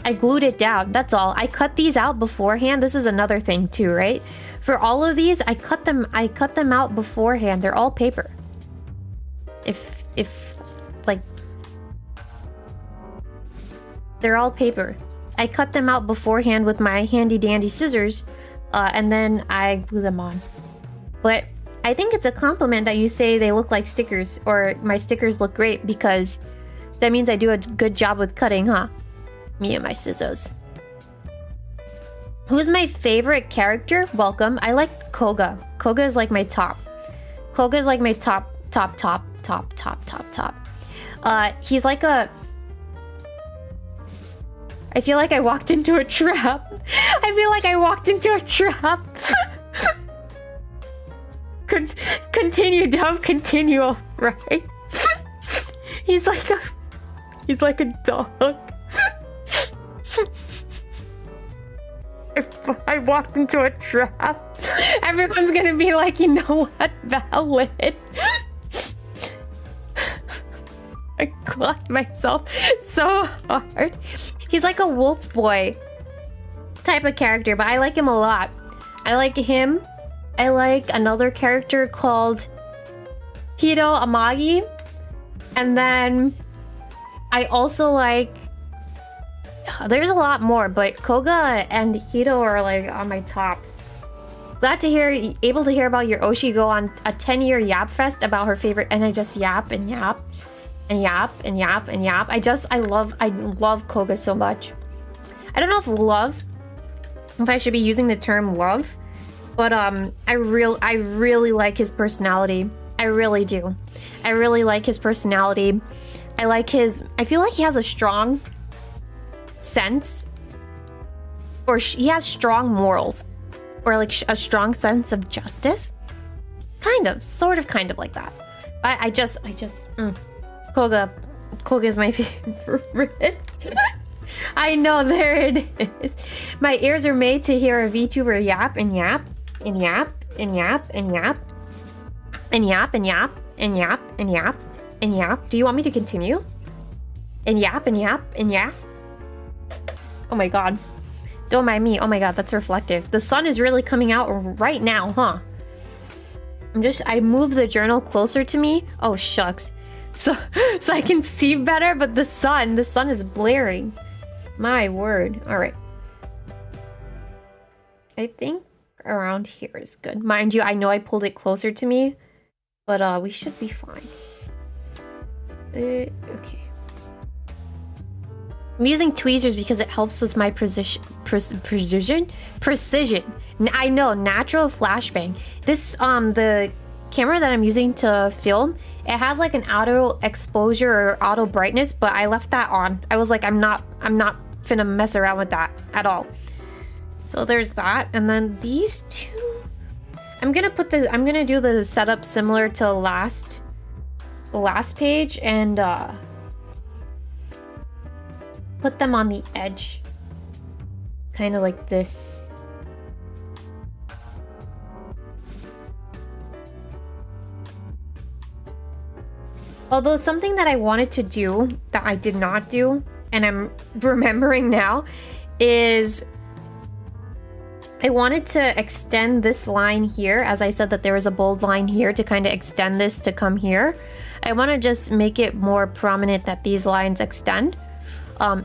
I glued it down. That's all. I cut these out beforehand. This is another thing too, right? For all of these, I cut them out beforehand. They're all paper. If like, they're all paper. I cut them out beforehand with my handy dandy scissors, and then I glue them on. But I think it's a compliment that you say they look like stickers, or my stickers look great, because that means I do a good job with cutting, huh? Me and my scissors. Who's my favorite character? Welcome. I like Koga. Koga is like my top. Koga is like my top. He's like a... I feel like I walked into a trap. I feel like I walked into a trap. Continue, Dove. Continue, right? He's like a dog. If I walked into a trap, everyone's gonna be like, you know what, valid. I clocked myself so hard. He's like a wolf boy type of character, but I like him a lot. I like him. I like another character called 𝗓𝗓𝗙𝗥𝗠𝗔𝗧𝗜𝗢𝗏. And then I also like... There's a lot more, but Koga and 𝗓𝗓𝗙 are like on my tops. Glad to hear, able to hear about your Oshi go on a 10-year Yap Fest about her favorite, and I just yap and yap and yap and yap and yap. I love Koga so much. I don't know if I should be using the term love, but I really like his personality. I really do. I really like his personality. I feel like he has a strong sense, or he has strong morals, or like a strong sense of justice. Kind of like that. Koga is my favorite. I know, there it is. My ears are made to hear a VTuber yap and yap and yap and yap and yap and yap and yap and yap and yap and yap. Do you want me to continue? And yap and yap and yap. Oh my god. Don't mind me. Oh my god, that's reflective. The sun is really coming out right now, huh? I moved the journal closer to me. Oh shucks. So I can see better, but the sun is blaring. My word. All right. I think around here is good. Mind you, I know I pulled it closer to me, but we should be fine. Okay. I'm using tweezers because it helps with my precision. I know, natural flashbang. This the camera that I'm using to film, it has like an auto exposure or auto brightness, but I left that on. I was like, I'm not finna mess around with that at all. So there's that, and then these two, I'm gonna do the setup similar to last page, and put them on the edge. Kind of like this. Although something that I wanted to do that I did not do, and I'm remembering now, is I wanted to extend this line here. As I said that there was a bold line here to kind of extend this to come here. I want to just make it more prominent that these lines extend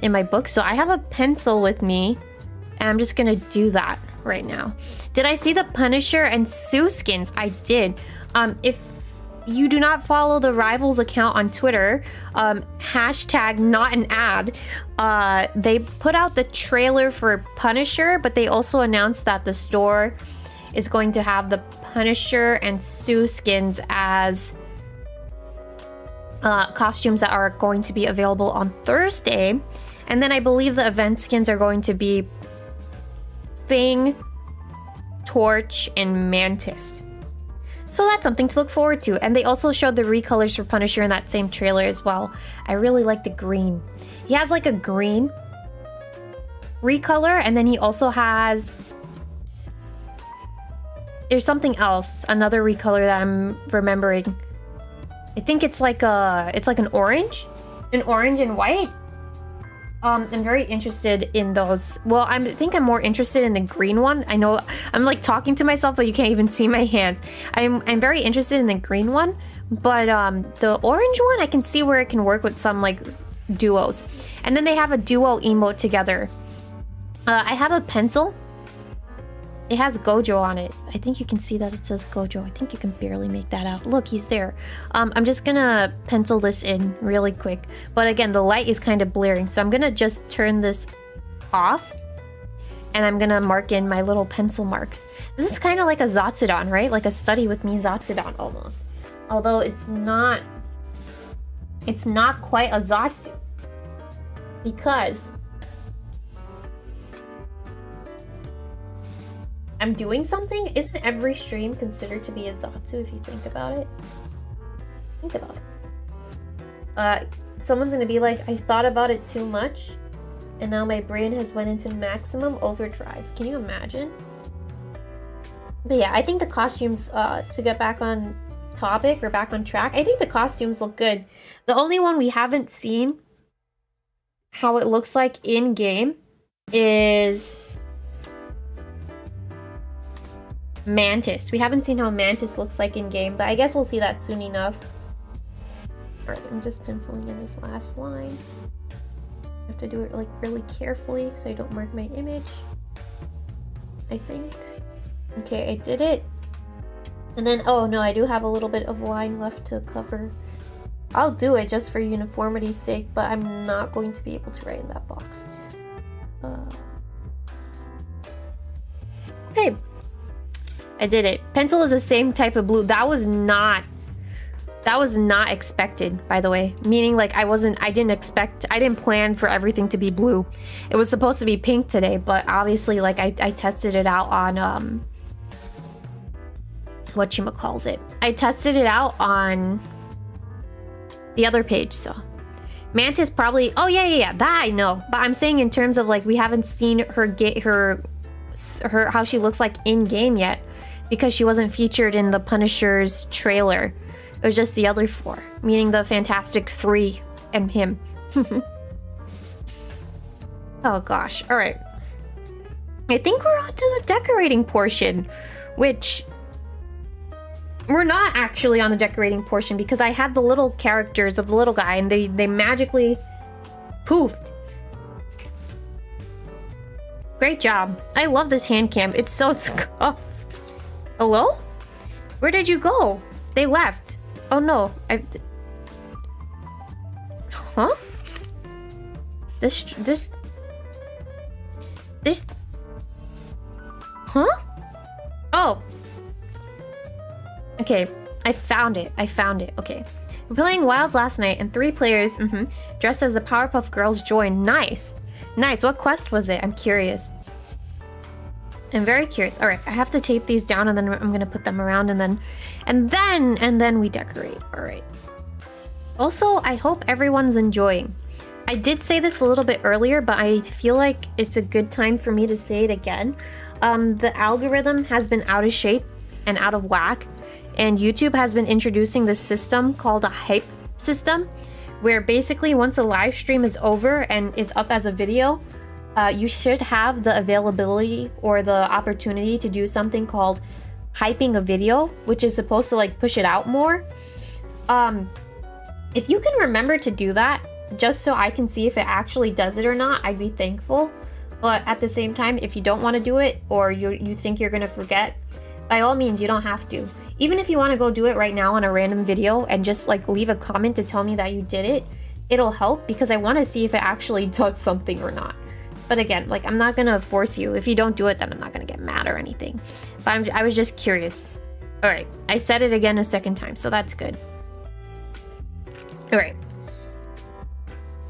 in my book. So I have a pencil with me, and I'm just going to do that right now. Did I see the Punisher and Sue skins? I did. If you do not follow the Rivals account on Twitter, hashtag not an ad, they put out the trailer for Punisher, but they also announced that the store is going to have the Punisher and Sue skins as costumes that are going to be available on Thursday. And then I believe the event skins are going to be Thing, Torch, and Mantis. So that's something to look forward to. And they also showed the recolors for Punisher in that same trailer as well. I really like the green. He has like a green recolor, and then he also has... There's something else, another recolor that I'm remembering. I think it's like an orange and white. I'm very interested in those. Well, I think I'm more interested in the green one. I know I'm like talking to myself, but you can't even see my hands. I'm very interested in the green one, but the orange one, I can see where it can work with some like duos. And then they have a duo emote together. I have a pencil. It has Gojo on it. I think you can see that it says Gojo. I think you can barely make that out. Look, he's there. I'm just gonna pencil this in really quick. But again, the light is kind of blaring. So I'm gonna just turn this off. And I'm gonna mark in my little pencil marks. This is kind of like a 𝗧𝗦𝗏, right? Like a study with me 𝗧𝗦𝗏 almost. Although it's not quite a 𝗧𝗦. Because I'm doing something. Isn't every stream considered to be a 𝗧𝗦 if you think about it? Think about it. Someone's gonna be like, I thought about it too much, and now my brain has went into maximum overdrive. Can you imagine? But yeah, I think the costumes, to get back on topic or back on track, I think the costumes look good. The only one we haven't seen how it looks like in game is Mantis. We haven't seen how Mantis looks like in game, but I guess we'll see that soon enough. Alright, I'm just penciling in this last line. I have to do it like really carefully so I don't mark my image. I think. Okay, I did it. And then, oh no, I do have a little bit of line left to cover. I'll do it just for uniformity's sake, but I'm not going to be able to write in that box. Okay. I did it. Pencil is the same type of blue. That was not expected, by the way. Meaning like I didn't plan for everything to be blue. It was supposed to be pink today, but obviously like I tested it out on whatchamacallit. I tested it out on the other page, so Mantis probably, oh yeah, that I know. But I'm saying in terms of like we haven't seen her get her how she looks like in game yet, because she wasn't featured in the Punisher's trailer. It was just the other four, meaning the Fantastic Three and him. Oh gosh, all right. I think we're on to the decorating portion, which we're not actually on the decorating portion because I had the little characters of the little guy and they magically poofed. Great job. I love this hand cam. It's so scuffed. Hello? Where did you go? They left. Oh no. Huh? This. Huh? Oh. Okay. I found it. Okay. We're playing Wilds last night and 3 players dressed as the Powerpuff Girls joined. Nice. Nice. What quest was it? I'm curious. I'm very curious. All right, I have to tape these down and then I'm gonna put them around and then we decorate. All right. Also, I hope everyone's enjoying. I did say this a little bit earlier, but I feel like it's a good time for me to say it again. The algorithm has been out of shape and out of whack, and YouTube has been introducing this system called a hype system, where basically once a live stream is over and is up as a video, you should have the availability or the opportunity to do something called hyping a video, which is supposed to like push it out more. If you can remember to do that, just so I can see if it actually does it or not, I'd be thankful. But at the same time, if you don't want to do it, or you think you're gonna forget, by all means, you don't have to. Even if you want to go do it right now on a random video and just like leave a comment to tell me that you did it, it'll help, because I want to see if it actually does something or not. But again, like, I'm not gonna force you. If you don't do it, then I'm not gonna get mad or anything. But I was just curious. All right, I said it again a second time, so that's good. All right,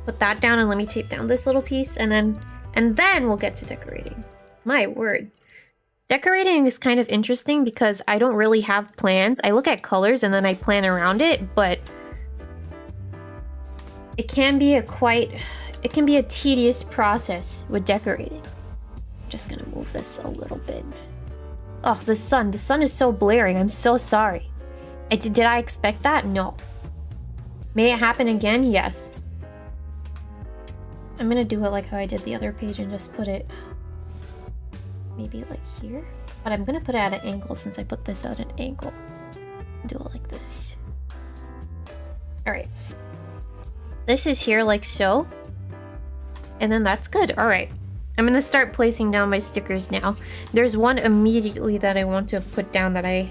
put that down and let me tape down this little piece, and then we'll get to decorating. My word. Decorating is kind of interesting because I don't really have plans. I look at colors and then I plan around it, but it can be a tedious process with decorating. I'm just gonna move this a little bit. Oh, the sun is so blaring. I'm so sorry. Did I expect that? No. May it happen again? Yes. I'm gonna do it like how I did the other page and just put it maybe like here, but I'm gonna put it at an angle since I put this at an angle. Do it like this. All right, this is here like so, and then that's good. All right, I'm gonna start placing down my stickers now. There's one immediately that I want to put down that I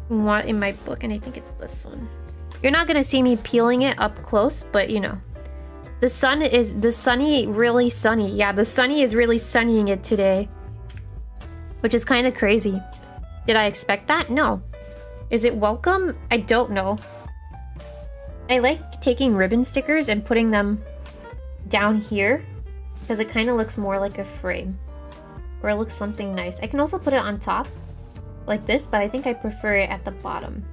want in my book, and I think it's this one. You're not gonna see me peeling it up close, but you know, the sun is really sunny. Yeah, the sunny is really sunnying it today, which is kind of crazy. Did I expect that? No. Is it welcome? I don't know. I like taking ribbon stickers and putting them down here because it kind of looks more like a frame, or it looks something nice. I can also put it on top like this, but I think I prefer it at the bottom.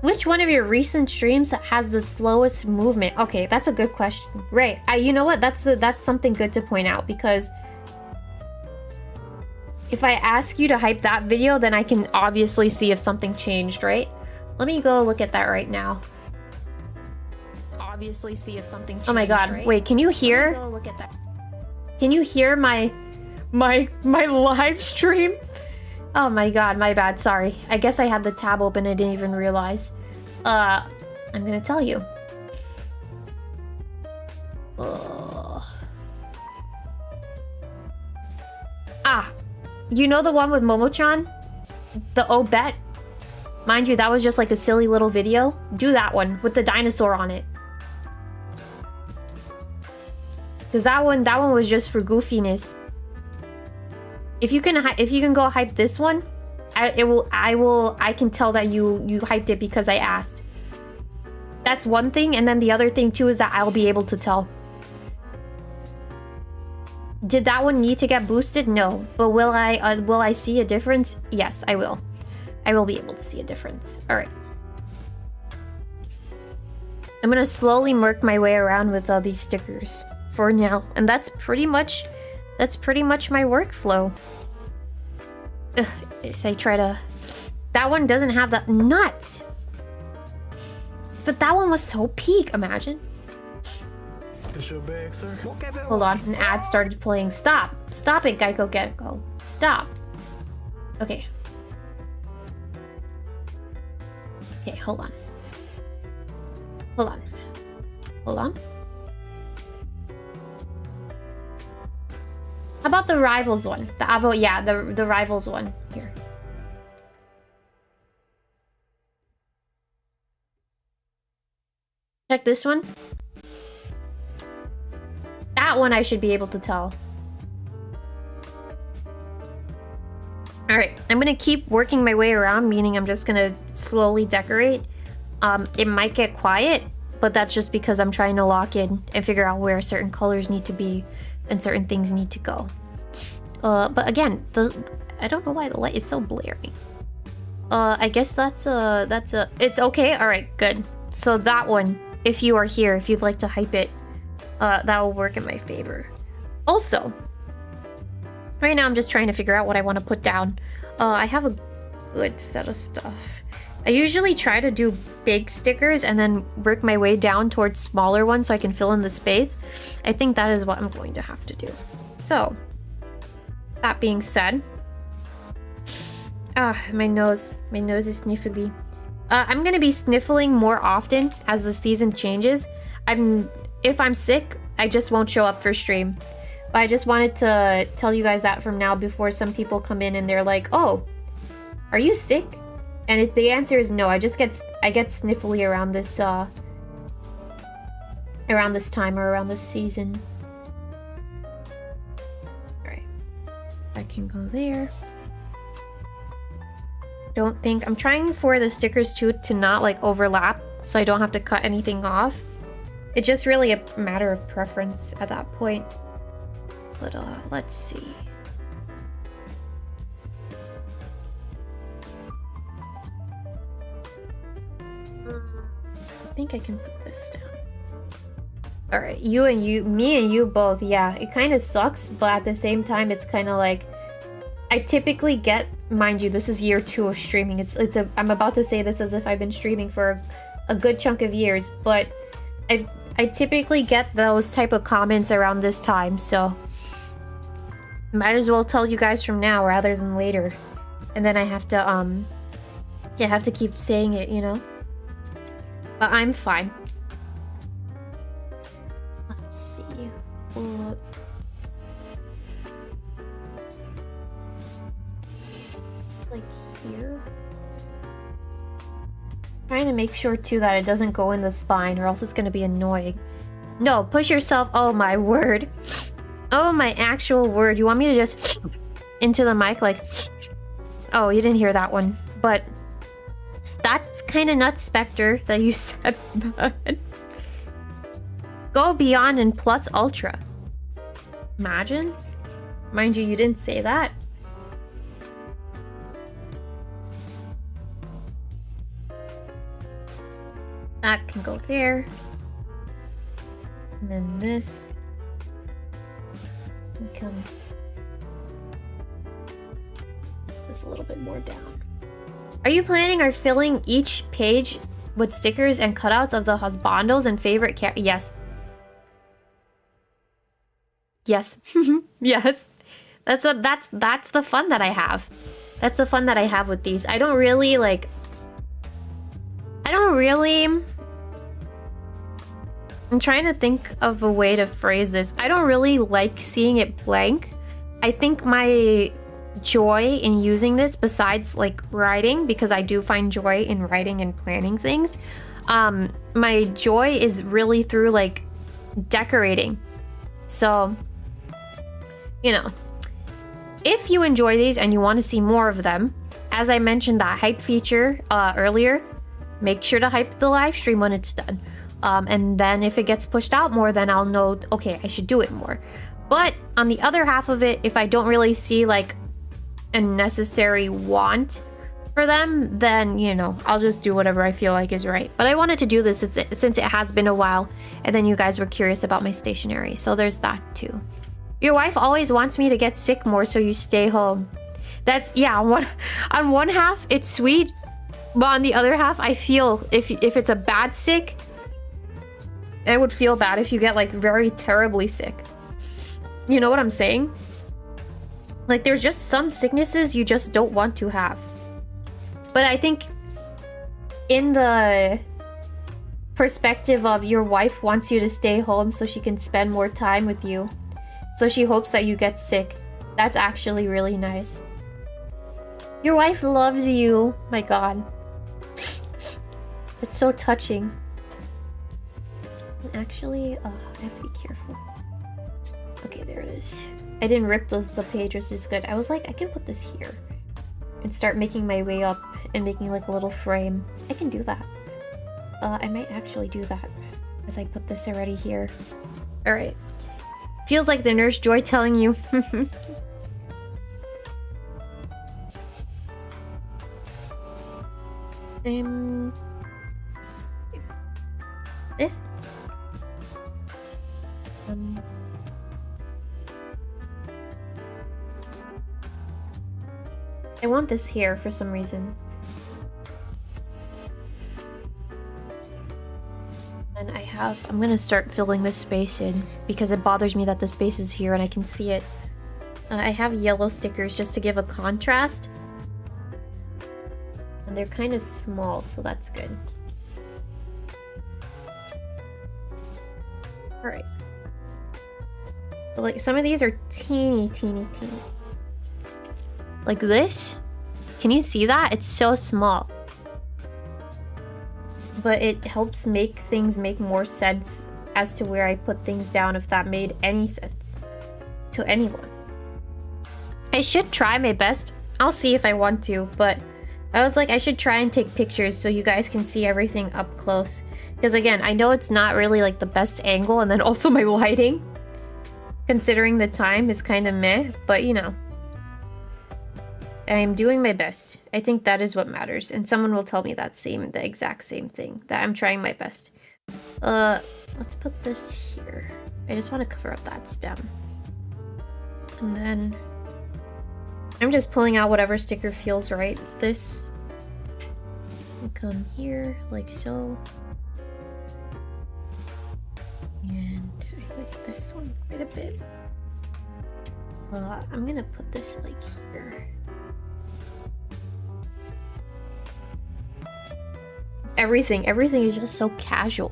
Which one of your recent streams has the slowest movement? Okay, that's a good question. Right, you know what? That's something good to point out, because if I ask you to hype that video, then I can obviously see if something changed, right? Let me go look at that right now. Obviously see if something changed. Oh my god, right? Wait, can you hear? Let me go look at that. Can you hear my live stream? Oh my god, my bad, sorry. I guess I had the tab open, I didn't even realize. I'm gonna tell you. You know the one with Momo-chan? The O-Bet? Mind you, that was just like a silly little video. Do that one with the dinosaur on it. Because that one was just for goofiness. If you can go hype this one, I can tell that you hyped it because I asked. That's one thing, and then the other thing too is that I'll be able to tell. Did that one need to get boosted? No, but will I see a difference? Yes, I will. I will be able to see a difference. All right. I'm gonna slowly work my way around with all these stickers for now, and that's pretty much my workflow. Ugh, as I try to... That one doesn't have the nuts! But that one was so peak, imagine. It's your bag, sir. Hold on, an ad started playing. Stop! Stop it, 𝐑𝐋𝐄𝐒. Stop! Okay. Okay, hold on. Hold on. Hold on. How about the Rivals one? The Rivals one. Here. Check this one. That one I should be able to tell. Alright, I'm gonna keep working my way around, meaning I'm just gonna slowly decorate. It might get quiet, but that's just because I'm trying to lock in and figure out where certain colors need to be and certain things need to go. But again, I don't know why the light is so blaring. I guess that's a it's okay. All right, good. So that one, if you are here, if you'd like to hype it, that will work in my favor. Also, right now I'm just trying to figure out what I want to put down. I have a good set of stuff. I usually try to do big stickers and then work my way down towards smaller ones so I can fill in the space. I think that is what I'm going to have to do. So, that being said, my nose is sniffly. I'm gonna be sniffling more often as the season changes. If I'm sick, I just won't show up for stream. But I just wanted to tell you guys that from now before some people come in and they're like, "Oh, are you sick?" And if the answer is no, I get sniffly around this time or around this season. All right, I can go there. Don't think I'm trying for the stickers too to not like overlap, so I don't have to cut anything off. It's just really a matter of preference at that point. But let's see. I think I can put this down. All right, me and you both. Yeah, it kind of sucks, but at the same time, it's kind of like I typically get, mind you, this is year 2 of streaming. I'm about to say this as if I've been streaming for a good chunk of years, but I typically get those type of comments around this time, so might as well tell you guys from now rather than later. And then I have to keep saying it, you know? But I'm fine. Let's see. Like here. Trying to make sure too that it doesn't go in the spine or else it's gonna be annoying. No, push yourself. Oh my word. Oh my actual word. You want me to just into the mic like, oh, you didn't hear that one. But that's kind of nuts, Spectre, that you said that. Go beyond and plus ultra. Imagine. Mind you, you didn't say that. That can go there. And then this can come this a little bit more down. Are you planning on filling each page with stickers and cutouts of the husbandos and favorite Yes. Yes. Yes. That's the fun that I have. That's the fun that I have with these. I don't really I'm trying to think of a way to phrase this. I don't really like seeing it blank. I think my joy in using this, besides like writing, because I do find joy in writing and planning things, my joy is really through like decorating. So, you know, if you enjoy these and you want to see more of them, as I mentioned that hype feature earlier, make sure to hype the live stream when it's done. And then if it gets pushed out more, then I'll know, okay, I should do it more. But on the other half of it, if I don't really see like a necessary want for them, then, you know, I'll just do whatever I feel like is right. But I wanted to do this since it has been a while, and then you guys were curious about my stationery, so there's that too. Your wife always wants me to get sick more, so you stay home. That's, yeah, on one half it's sweet, but on the other half I feel if it's a bad sick, I would feel bad if you get like very terribly sick. You know what I'm saying? Like, there's just some sicknesses you just don't want to have. But I think in the perspective of your wife wants you to stay home so she can spend more time with you, so she hopes that you get sick, that's actually really nice. Your wife loves you. My God. It's so touching. Actually, I have to be careful. Okay, there it is. I didn't rip the page, which is good. I was like, I can put this here and start making my way up and making like a little frame. I can do that. I might actually do that as I put this already here. All right. Feels like the nurse Joy telling you. This. I want this here for some reason. And I'm gonna start filling this space in because it bothers me that the space is here and I can see it. I have yellow stickers just to give a contrast. And they're kind of small, so that's good. Alright. But like some of these are teeny. Like this? Can you see that? It's so small. But it helps make things make more sense as to where I put things down, if that made any sense to anyone. I should try my best. I'll see if I want to, but I was like, I should try and take pictures so you guys can see everything up close. Because again, I know it's not really like the best angle, and then also my lighting, considering the time, is kind of meh, but you know. I'm doing my best. I think that is what matters, and someone will tell me the exact same thing, that I'm trying my best. Let's put this here. I just want to cover up that stem. And then I'm just pulling out whatever sticker feels right. This will come here, like so. And I like this one quite a bit. I'm gonna put this like here. Everything is just so casual.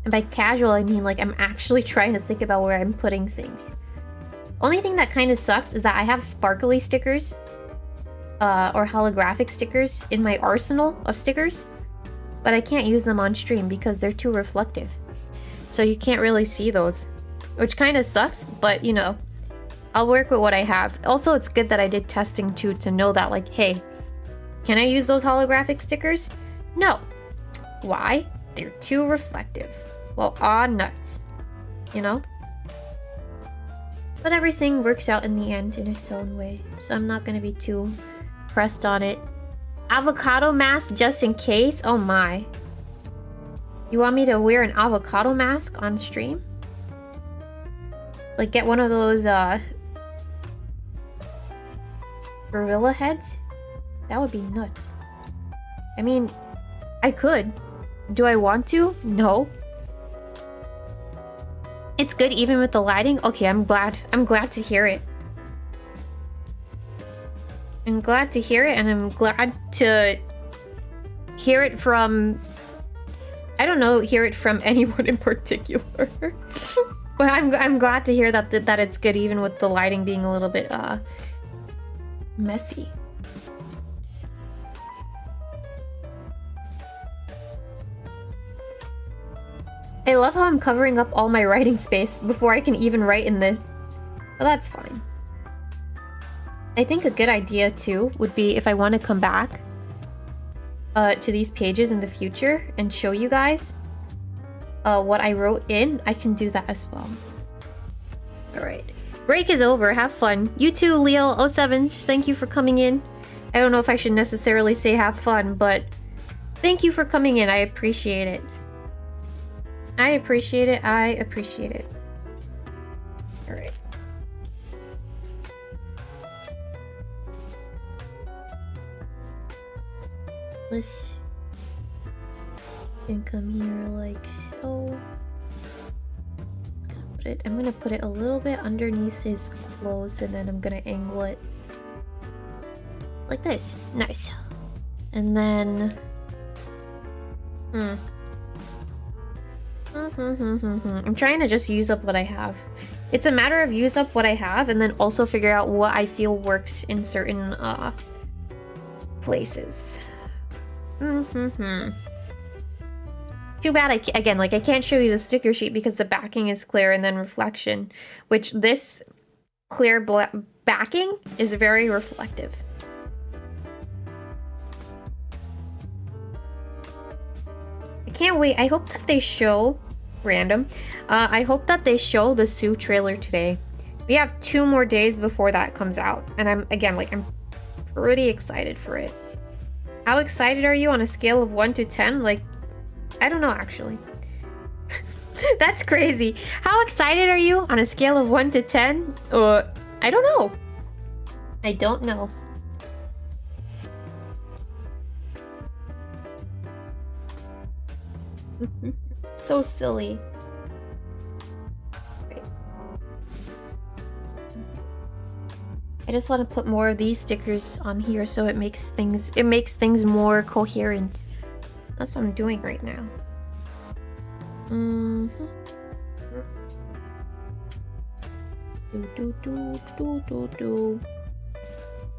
And by casual, I mean like I'm actually trying to think about where I'm putting things. Only thing that kind of sucks is that I have sparkly stickers or holographic stickers in my arsenal of stickers, but I can't use them on stream because they're too reflective. So you can't really see those, which kind of sucks, but you know, I'll work with what I have. Also, it's good that I did testing too to know that like, hey, can I use those holographic stickers? No. Why? They're too reflective. Well, nuts. You know? But everything works out in the end in its own way, so I'm not gonna be too pressed on it. Avocado mask just in case? Oh my. You want me to wear an avocado mask on stream? Like get one of those gorilla heads? That would be nuts. I mean, I could. Do I want to? No. It's good even with the lighting? Okay, I'm glad to hear it. I'm glad to hear it, and I'm glad to hear it from, I don't know, hear it from anyone in particular. But I'm glad to hear that it's good even with the lighting being a little bit messy. I love how I'm covering up all my writing space before I can even write in this. But that's fine. I think a good idea too would be if I want to come back to these pages in the future and show you guys what I wrote in, I can do that as well. Alright. Break is over. Have fun. You too, Leo07s. Thank you for coming in. I don't know if I should necessarily say have fun, but thank you for coming in. I appreciate it. I appreciate it. I appreciate it. Alright. This can come here like so. I'm gonna put it a little bit underneath his clothes, and then I'm gonna angle it like this. Nice. And then I'm trying to just use up what I have. It's a matter of use up what I have and then also figure out what I feel works in certain places. Too bad I can't show you the sticker sheet because the backing is clear and then reflection, which this clear backing is very reflective. I can't wait. I hope that they show random. I hope that they show the 𝗬𝗪 trailer today. We have 2 more days before that comes out, and I'm pretty excited for it. How excited are you on a scale of 1 to 10? Like, I don't know actually. That's crazy. How excited are you on a scale of 1 to 10? I don't know. I don't know. So silly. Right. I just want to put more of these stickers on here so it makes things more coherent. That's what I'm doing right now.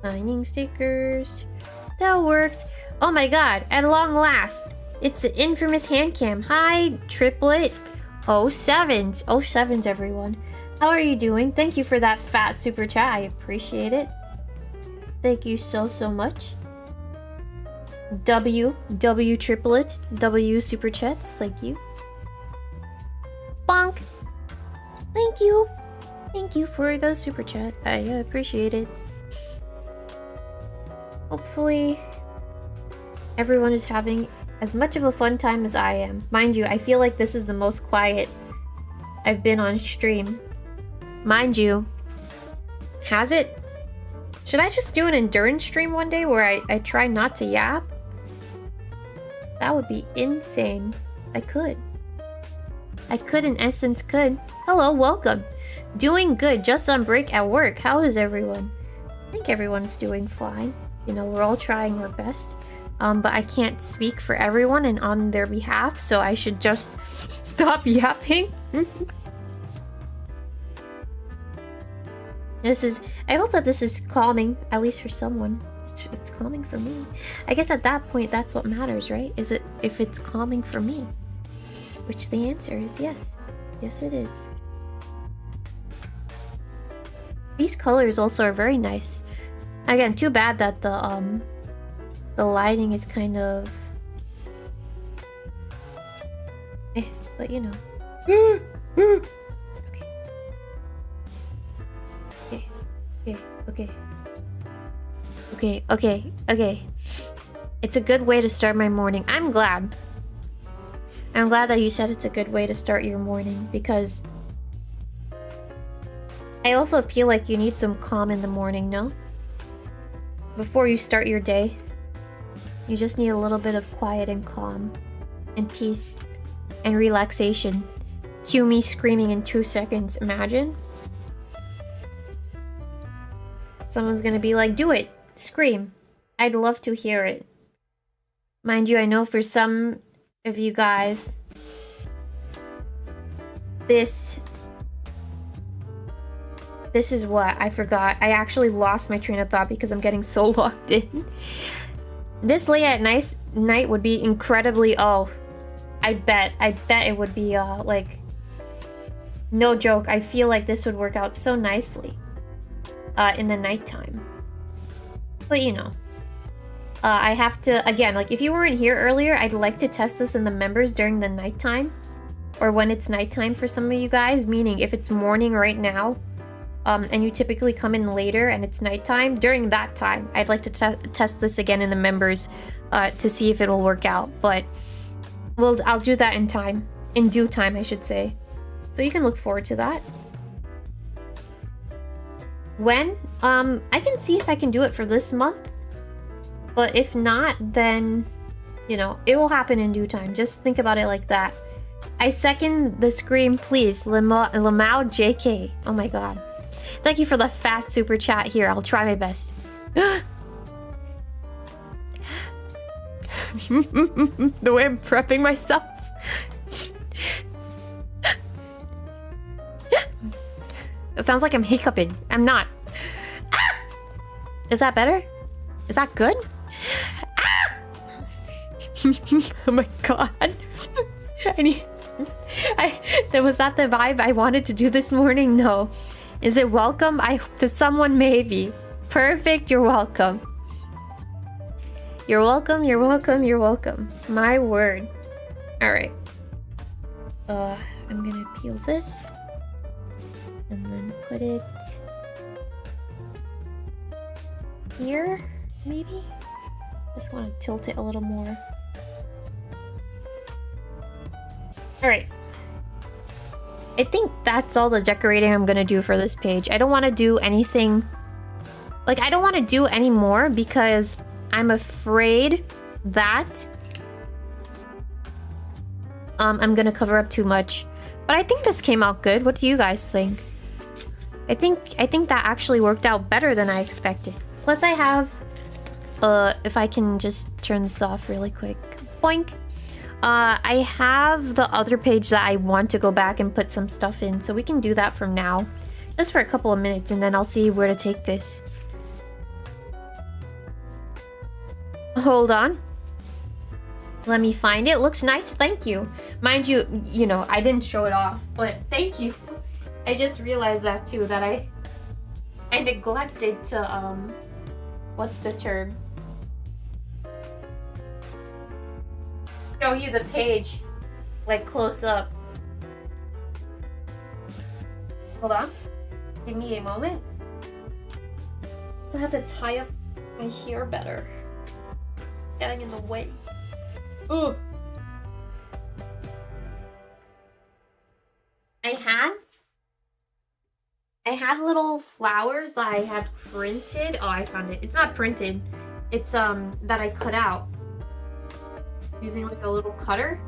Signing stickers. That works. Oh my god, at long last. It's the infamous HANDCAM. Hi, Triplet. 07s. 07s, everyone. How are you doing? Thank you for that fat super chat. I appreciate it. Thank you so much. W Triplet. W super chats. Like you. Bonk. Thank you. Thank you for the super chat. I appreciate it. Hopefully, everyone is having as much of a fun time as I am. Mind you, I feel like this is the most quiet I've been on stream. Mind you, has it? Should I just do an endurance stream one day where I try not to yap? That would be insane. I could. In essence, could. Hello, welcome. Doing good, just on break at work. How is everyone? I think everyone's doing fine. You know, we're all trying our best. But I can't speak for everyone and on their behalf, so I should just stop yapping. I hope that this is calming, at least for someone. It's calming for me. I guess at that point, that's what matters, right? Is it if it's calming for me? Which the answer is yes. Yes, it is. These colors also are very nice. Again, too bad that the lighting is kind of but you know. Okay. It's a good way to start my morning. I'm glad that you said it's a good way to start your morning, because I also feel like you need some calm in the morning, no? Before you start your day. You just need a little bit of quiet and calm and peace and relaxation. Cue me screaming in 2 seconds. Imagine. Someone's gonna be like, do it. Scream. I'd love to hear it. Mind you, I know for some of you guys, this is what I forgot. I actually lost my train of thought because I'm getting so locked in. This late at night would be incredibly, I bet it would be, like, no joke, I feel like this would work out so nicely, in the nighttime. But, you know, I have to, again, like, if you weren't here earlier, I'd like to test this in the members during the nighttime, or when it's nighttime for some of you guys, meaning if it's morning right now, and you typically come in later and it's nighttime, during that time, I'd like to test this again in the members to see if it'll work out. But I'll do that in due time, I should say. So you can look forward to that. When? I can see if I can do it for this month. But if not, then, you know, it will happen in due time. Just think about it like that. I second the scream, please. Lamau JK. Oh my god. Thank you for the fat super chat here. I'll try my best. The way I'm prepping myself. It sounds like I'm hiccuping. I'm not. Is that better? Is that good? Oh my god. Was that the vibe I wanted to do this morning? No. Is it welcome? To someone, maybe. Perfect, you're welcome. You're welcome, you're welcome, you're welcome. My word. Alright. I'm gonna peel this. And then put it here, maybe? Just want to tilt it a little more. All right. I think that's all the decorating I'm gonna do for this page. I don't want to do anything, like I don't want to do any more because I'm afraid that I'm gonna cover up too much. But I think this came out good. What do you guys think? I think that actually worked out better than I expected. Plus I have, if I can just turn this off really quick. Boink. I have the other page that I want to go back and put some stuff in, so we can do that from now. Just for a couple of minutes, and then I'll see where to take this. Hold on. Let me find it. Looks nice, thank you. Mind you, you know, I didn't show it off, but thank you. I just realized that too, that I neglected to, what's the term? Show you the page, like close up. Hold on. Give me a moment. I have to tie up my hair better. Getting in the way. Ooh. I had little flowers that I had printed. Oh, I found it. It's not printed. It's that I cut out using like a little cutter.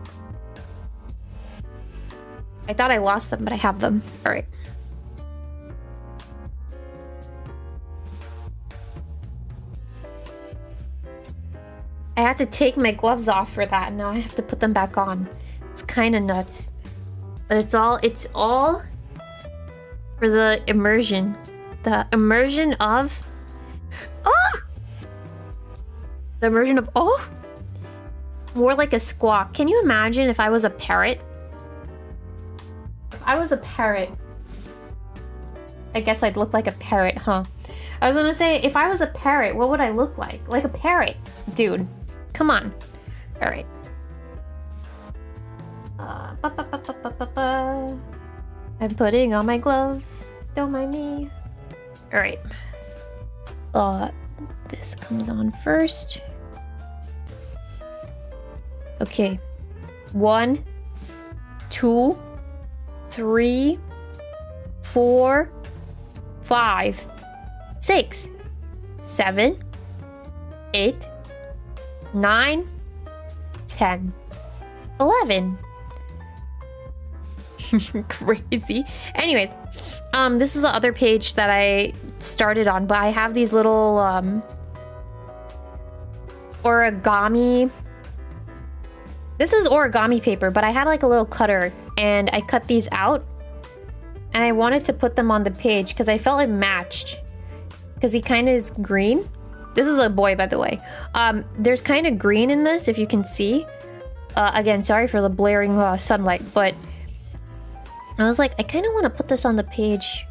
I thought I lost them, but I have them. All right. I had to take my gloves off for that, and now I have to put them back on. It's kind of nuts, but it's all for the immersion. The immersion of the immersion of more like a squawk. Can you imagine if I was a parrot? If I was a parrot, I guess I'd look like a parrot, huh? I was gonna say, if I was a parrot, what would I look like? Like a parrot, dude. Come on. All right. I'm putting on my glove. Don't mind me. All right. This comes on first. Okay. 1, 2, 3, 4, 5, 6, 7, 8, 9, 10, 11. Crazy. Anyways, this is the other page that I started on, but I have these little origami. This is origami paper, but I had like a little cutter and I cut these out and I wanted to put them on the page because I felt it matched because he kind of is green. This is a boy, by the way. There's kind of green in this, if you can see. Again, sorry for the blaring sunlight, but I was like, I kind of want to put this on the page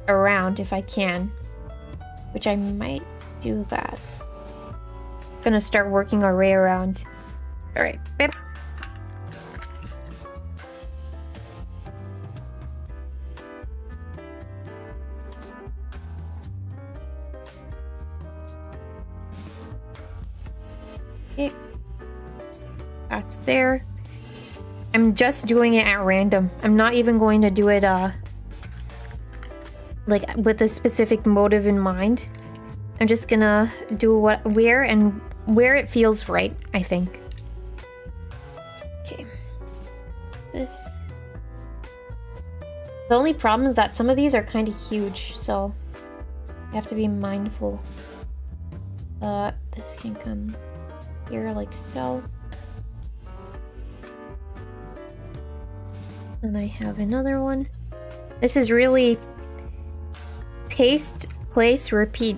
around if I can, which I might do that. Gonna start working our way around. All right, babe. Okay, that's there. I'm just doing it at random. I'm not even going to do it like with a specific motive in mind. I'm just gonna do where it feels right, I think. Okay. This. The only problem is that some of these are kind of huge, so you have to be mindful. This can come here like so. And I have another one. This is really paste, place, repeat.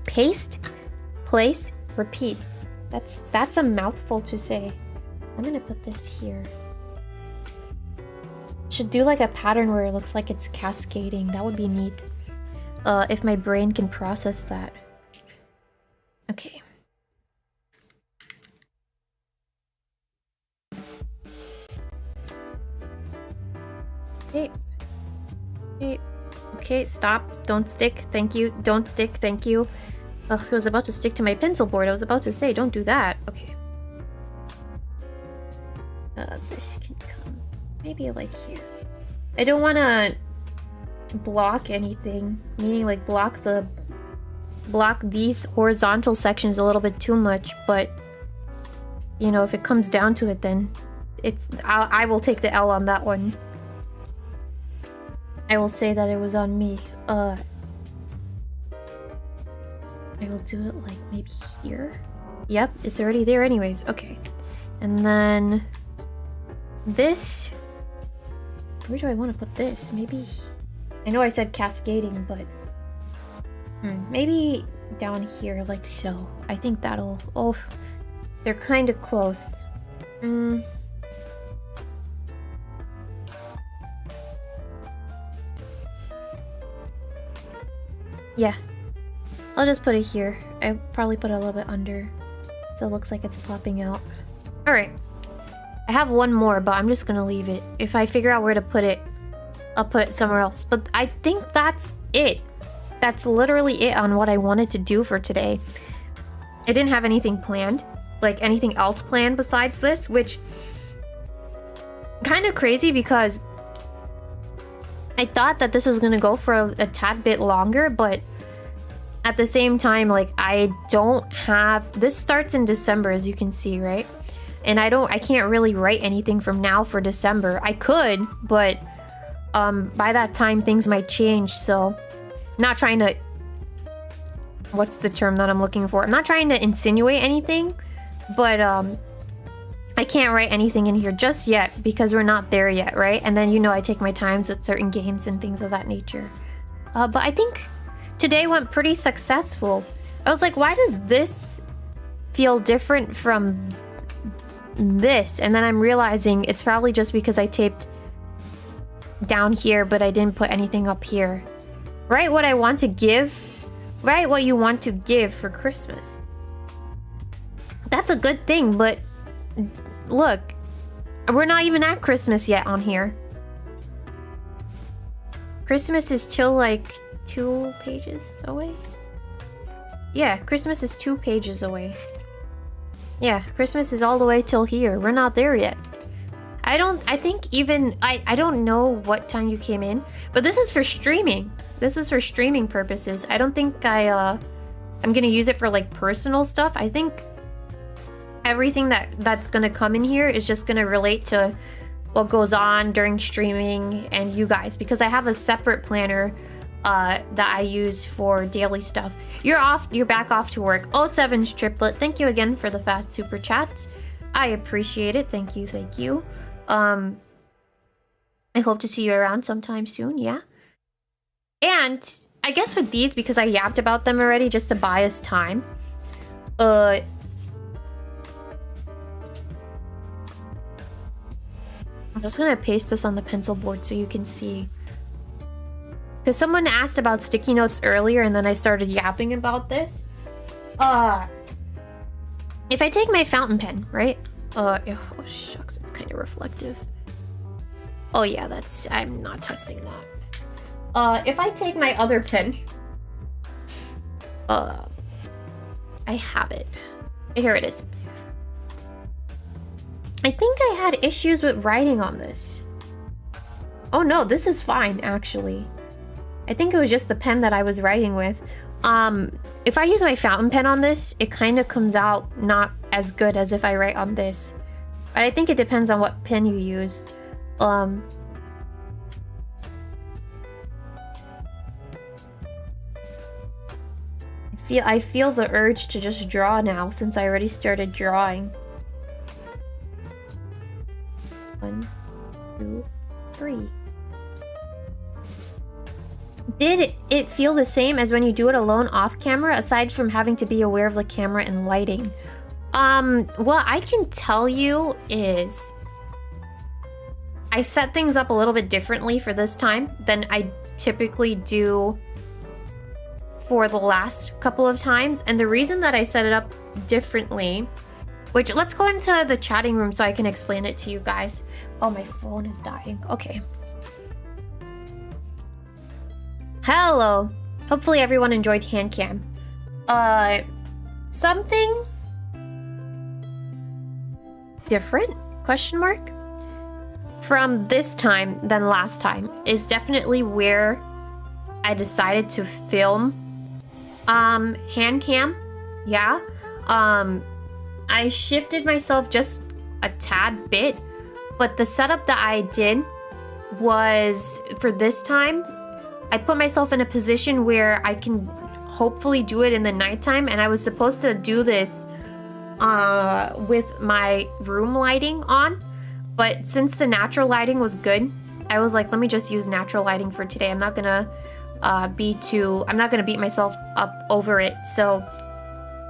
Paste, place, repeat. That's a mouthful to say. I'm gonna put this here. Should do like a pattern where it looks like it's cascading. That would be neat. If my brain can process that. Okay. Okay, stop. Don't stick. Thank you. Don't stick. Thank you. Ugh, it was about to stick to my pencil board. I was about to say, don't do that. Okay. This can come maybe like here. I don't want to block anything, meaning like block these horizontal sections a little bit too much, but you know, if it comes down to it, then I will take the L on that one. I will say that it was on me. I will do it like maybe here. Yep, it's already there anyways. Okay. And then this, where do I want to put this? Maybe, I know I said cascading, but maybe down here like so. I think that'll, oh, they're kind of close. Yeah, I'll just put it here. I'll probably put it a little bit under, so it looks like it's popping out. Alright. I have one more, but I'm just gonna leave it. If I figure out where to put it, I'll put it somewhere else. But I think that's it. That's literally it on what I wanted to do for today. I didn't have anything planned, like anything else planned besides this, which kind of crazy because I thought that this was gonna go for a tad bit longer, but at the same time, like I don't have, this starts in December, as you can see, right? And I can't really write anything from now for December. I could, but by that time things might change, so not trying to, what's the term that I'm looking for? I'm not trying to insinuate anything, but I can't write anything in here just yet because we're not there yet, right? And then, you know, I take my times with certain games and things of that nature. But I think today went pretty successful. I was like, why does this feel different from this? And then I'm realizing it's probably just because I taped down here, but I didn't put anything up here. Write what I want to give. Write what you want to give for Christmas. That's a good thing, but look, we're not even at Christmas yet on here. Christmas is still like 2 pages away. Yeah, Christmas is 2 pages away. Yeah, Christmas is all the way till here. We're not there yet. I don't know what time you came in, but this is for streaming. This is for streaming purposes. I don't think I'm gonna use it for like personal stuff. I think everything that's gonna come in here is just gonna relate to what goes on during streaming and you guys, because I have a separate planner that I use for daily stuff. You're back off to work. 07's triplet, thank you again for the fast super chats. I appreciate it. Thank you. I hope to see you around sometime soon, yeah. And I guess with these, because I yapped about them already just to buy us time, I'm just gonna paste this on the pencil board so you can see. Because someone asked about sticky notes earlier and then I started yapping about this. If I take my fountain pen, right? Oh shucks, it's kind of reflective. Oh yeah, I'm not testing that. If I take my other pen, I have it. Here it is. I think I had issues with writing on this. Oh no, this is fine actually. I think it was just the pen that I was writing with. If I use my fountain pen on this, it kind of comes out not as good as if I write on this. But I think it depends on what pen you use. I feel the urge to just draw now since I already started drawing. 1, 2, 3. Did it feel the same as when you do it alone off camera, aside from having to be aware of the camera and lighting? What I can tell you is I set things up a little bit differently for this time than I typically do for the last couple of times. And the reason that I set it up differently, which let's go into the chatting room so I can explain it to you guys. Oh, my phone is dying. Okay. Hello. Hopefully everyone enjoyed HANDCAM. something different, question mark, from this time than last time is definitely where I decided to film HANDCAM. Yeah. I shifted myself just a tad bit, but the setup that I did was, for this time, I put myself in a position where I can hopefully do it in the nighttime, and I was supposed to do this with my room lighting on, but since the natural lighting was good, I was like, let me just use natural lighting for today. I'm not gonna beat myself up over it. So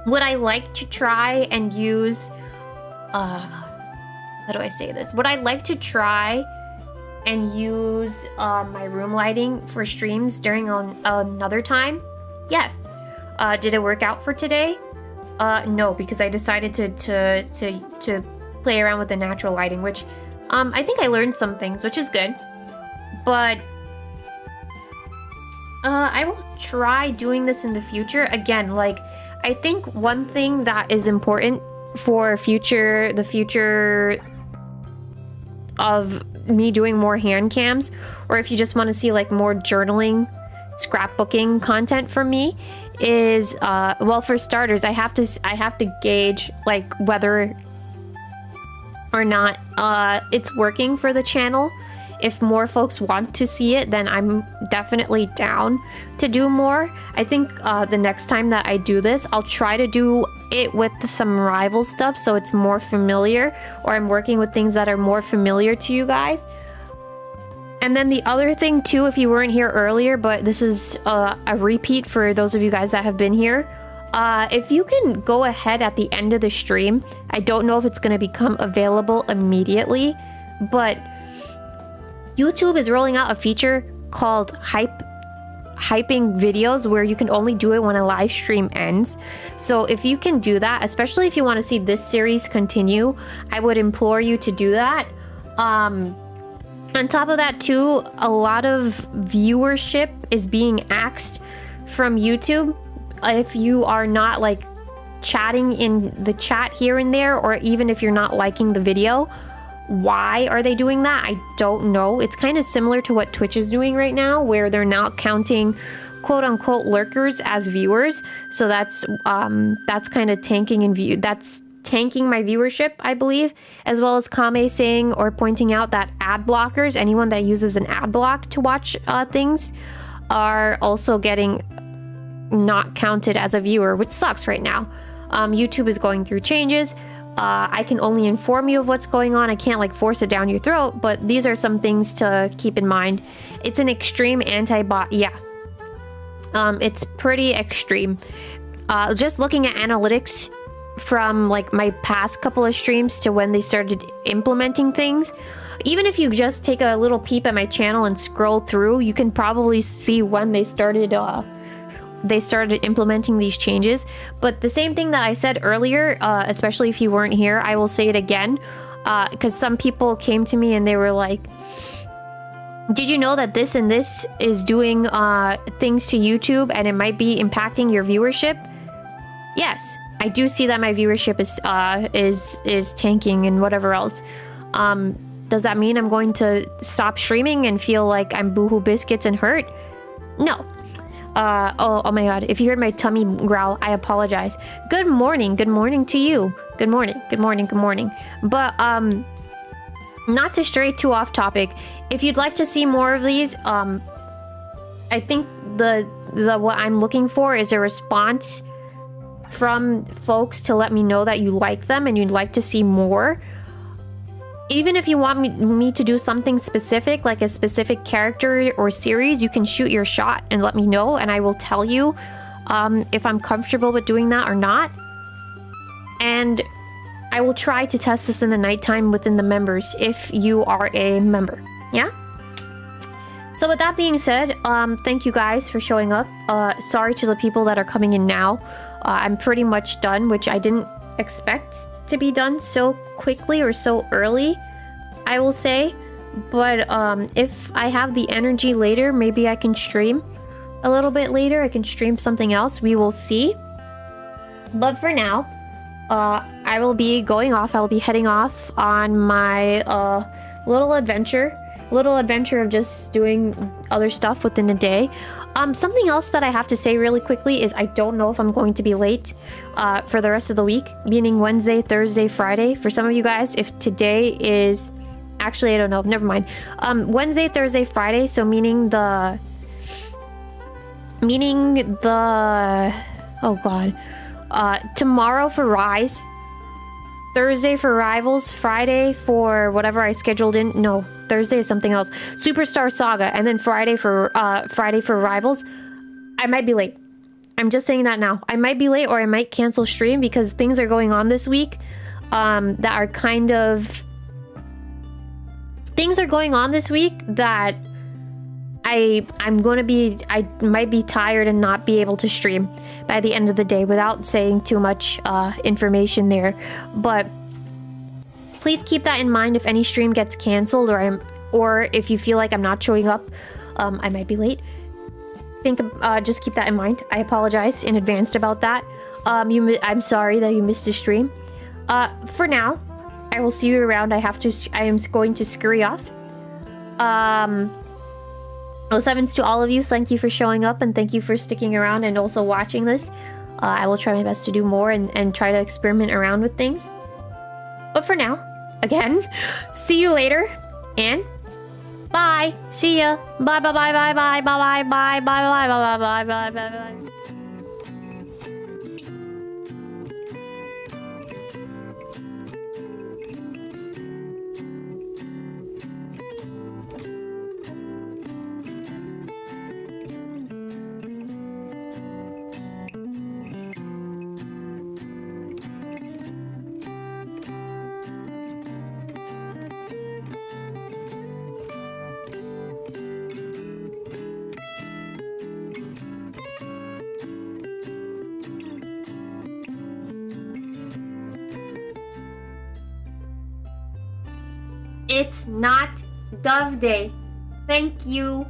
would I like to try and use how do I say this? Would I like to try and use my room lighting for streams during another time? Yes. Did it work out for today? No, because I decided to play around with the natural lighting, which I think I learned some things, which is good. But I will try doing this in the future. Again, like, I think one thing that is important for the future of me doing more hand cams, or if you just want to see like more journaling, scrapbooking content from me, is well, for starters, I have to gauge like whether or not it's working for the channel. If more folks want to see it, then I'm definitely down to do more. I think the next time that I do this, I'll try to do it with some rival stuff so it's more familiar, or I'm working with things that are more familiar to you guys. And then the other thing too, if you weren't here earlier, but this is a repeat for those of you guys that have been here, if you can go ahead at the end of the stream, I don't know if it's going to become available immediately, but YouTube is rolling out a feature called hyping videos, where you can only do it when a live stream ends. So if you can do that, especially if you want to see this series continue, I would implore you to do that. On top of that too, a lot of viewership is being axed from YouTube. If you are not like chatting in the chat here and there, or even if you're not liking the video, why are they doing that? I don't know. It's kind of similar to what Twitch is doing right now, where they're now counting quote-unquote lurkers as viewers. So that's kind of tanking my viewership, I believe, as well as Kame saying or pointing out that ad blockers, anyone that uses an ad block to watch things, are also getting not counted as a viewer, which sucks right now. YouTube is going through changes. I can only inform you of what's going on. I can't like force it down your throat, but these are some things to keep in mind. It's an extreme anti-bot. Yeah. It's pretty extreme. Just looking at analytics from like my past couple of streams to when they started implementing things, even if you just take a little peep at my channel and scroll through, you can probably see when they started implementing these changes. But the same thing that I said earlier, especially if you weren't here, I will say it again, because some people came to me and they were like, did you know that this and this is doing things to YouTube and it might be impacting your viewership? Yes, I do see that my viewership is tanking and whatever else. Does that mean I'm going to stop streaming and feel like I'm boohoo biscuits and hurt? No. Oh my god, if you heard my tummy growl, I apologize. Good morning to you. Good morning. But not to stray too off topic, if you'd like to see more of these, I think the what I'm looking for is a response from folks to let me know that you like them and you'd like to see more. Even if you want me to do something specific, like a specific character or series, you can shoot your shot and let me know, and I will tell you if I'm comfortable with doing that or not. And I will try to test this in the nighttime within the members if you are a member. Yeah? So with that being said, thank you guys for showing up. Sorry to the people that are coming in now. I'm pretty much done, which I didn't expect to be done so quickly or so early, I will say. But if I have the energy later, maybe I can stream a little bit later. I can stream something else. We will see. But for now, I will be going off. I will be heading off on my little adventure of just doing other stuff within the day. Something else that I have to say really quickly is I don't know if I'm going to be late for the rest of the week, meaning Wednesday, Thursday, Friday. For some of you guys, if today is... Actually, I don't know. Never mind. Wednesday, Thursday, Friday. So meaning the... Oh, God. Tomorrow for Rise. Thursday for Rivals. Friday for whatever I scheduled in. No, Thursday is something else. Superstar Saga. And then Friday for Rivals. I might be late. I'm just saying that now. I might be late or I might cancel stream because things are going on this week that are kind of... Things are going on this week that I might be tired and not be able to stream by the end of the day without saying too much information there. But please keep that in mind if any stream gets canceled or if you feel like I'm not showing up, I might be late. Just keep that in mind. I apologize in advance about that. I'm sorry that you missed the stream. For now, I will see you around. I am going to scurry off. 07s to all of you, thank you for showing up and thank you for sticking around and also watching this. I will try my best to do more and try to experiment around with things. But for now, again, see you later and bye. See ya. Bye bye bye bye bye bye bye bye bye bye bye bye bye bye bye. It's not Dove Day. Thank you.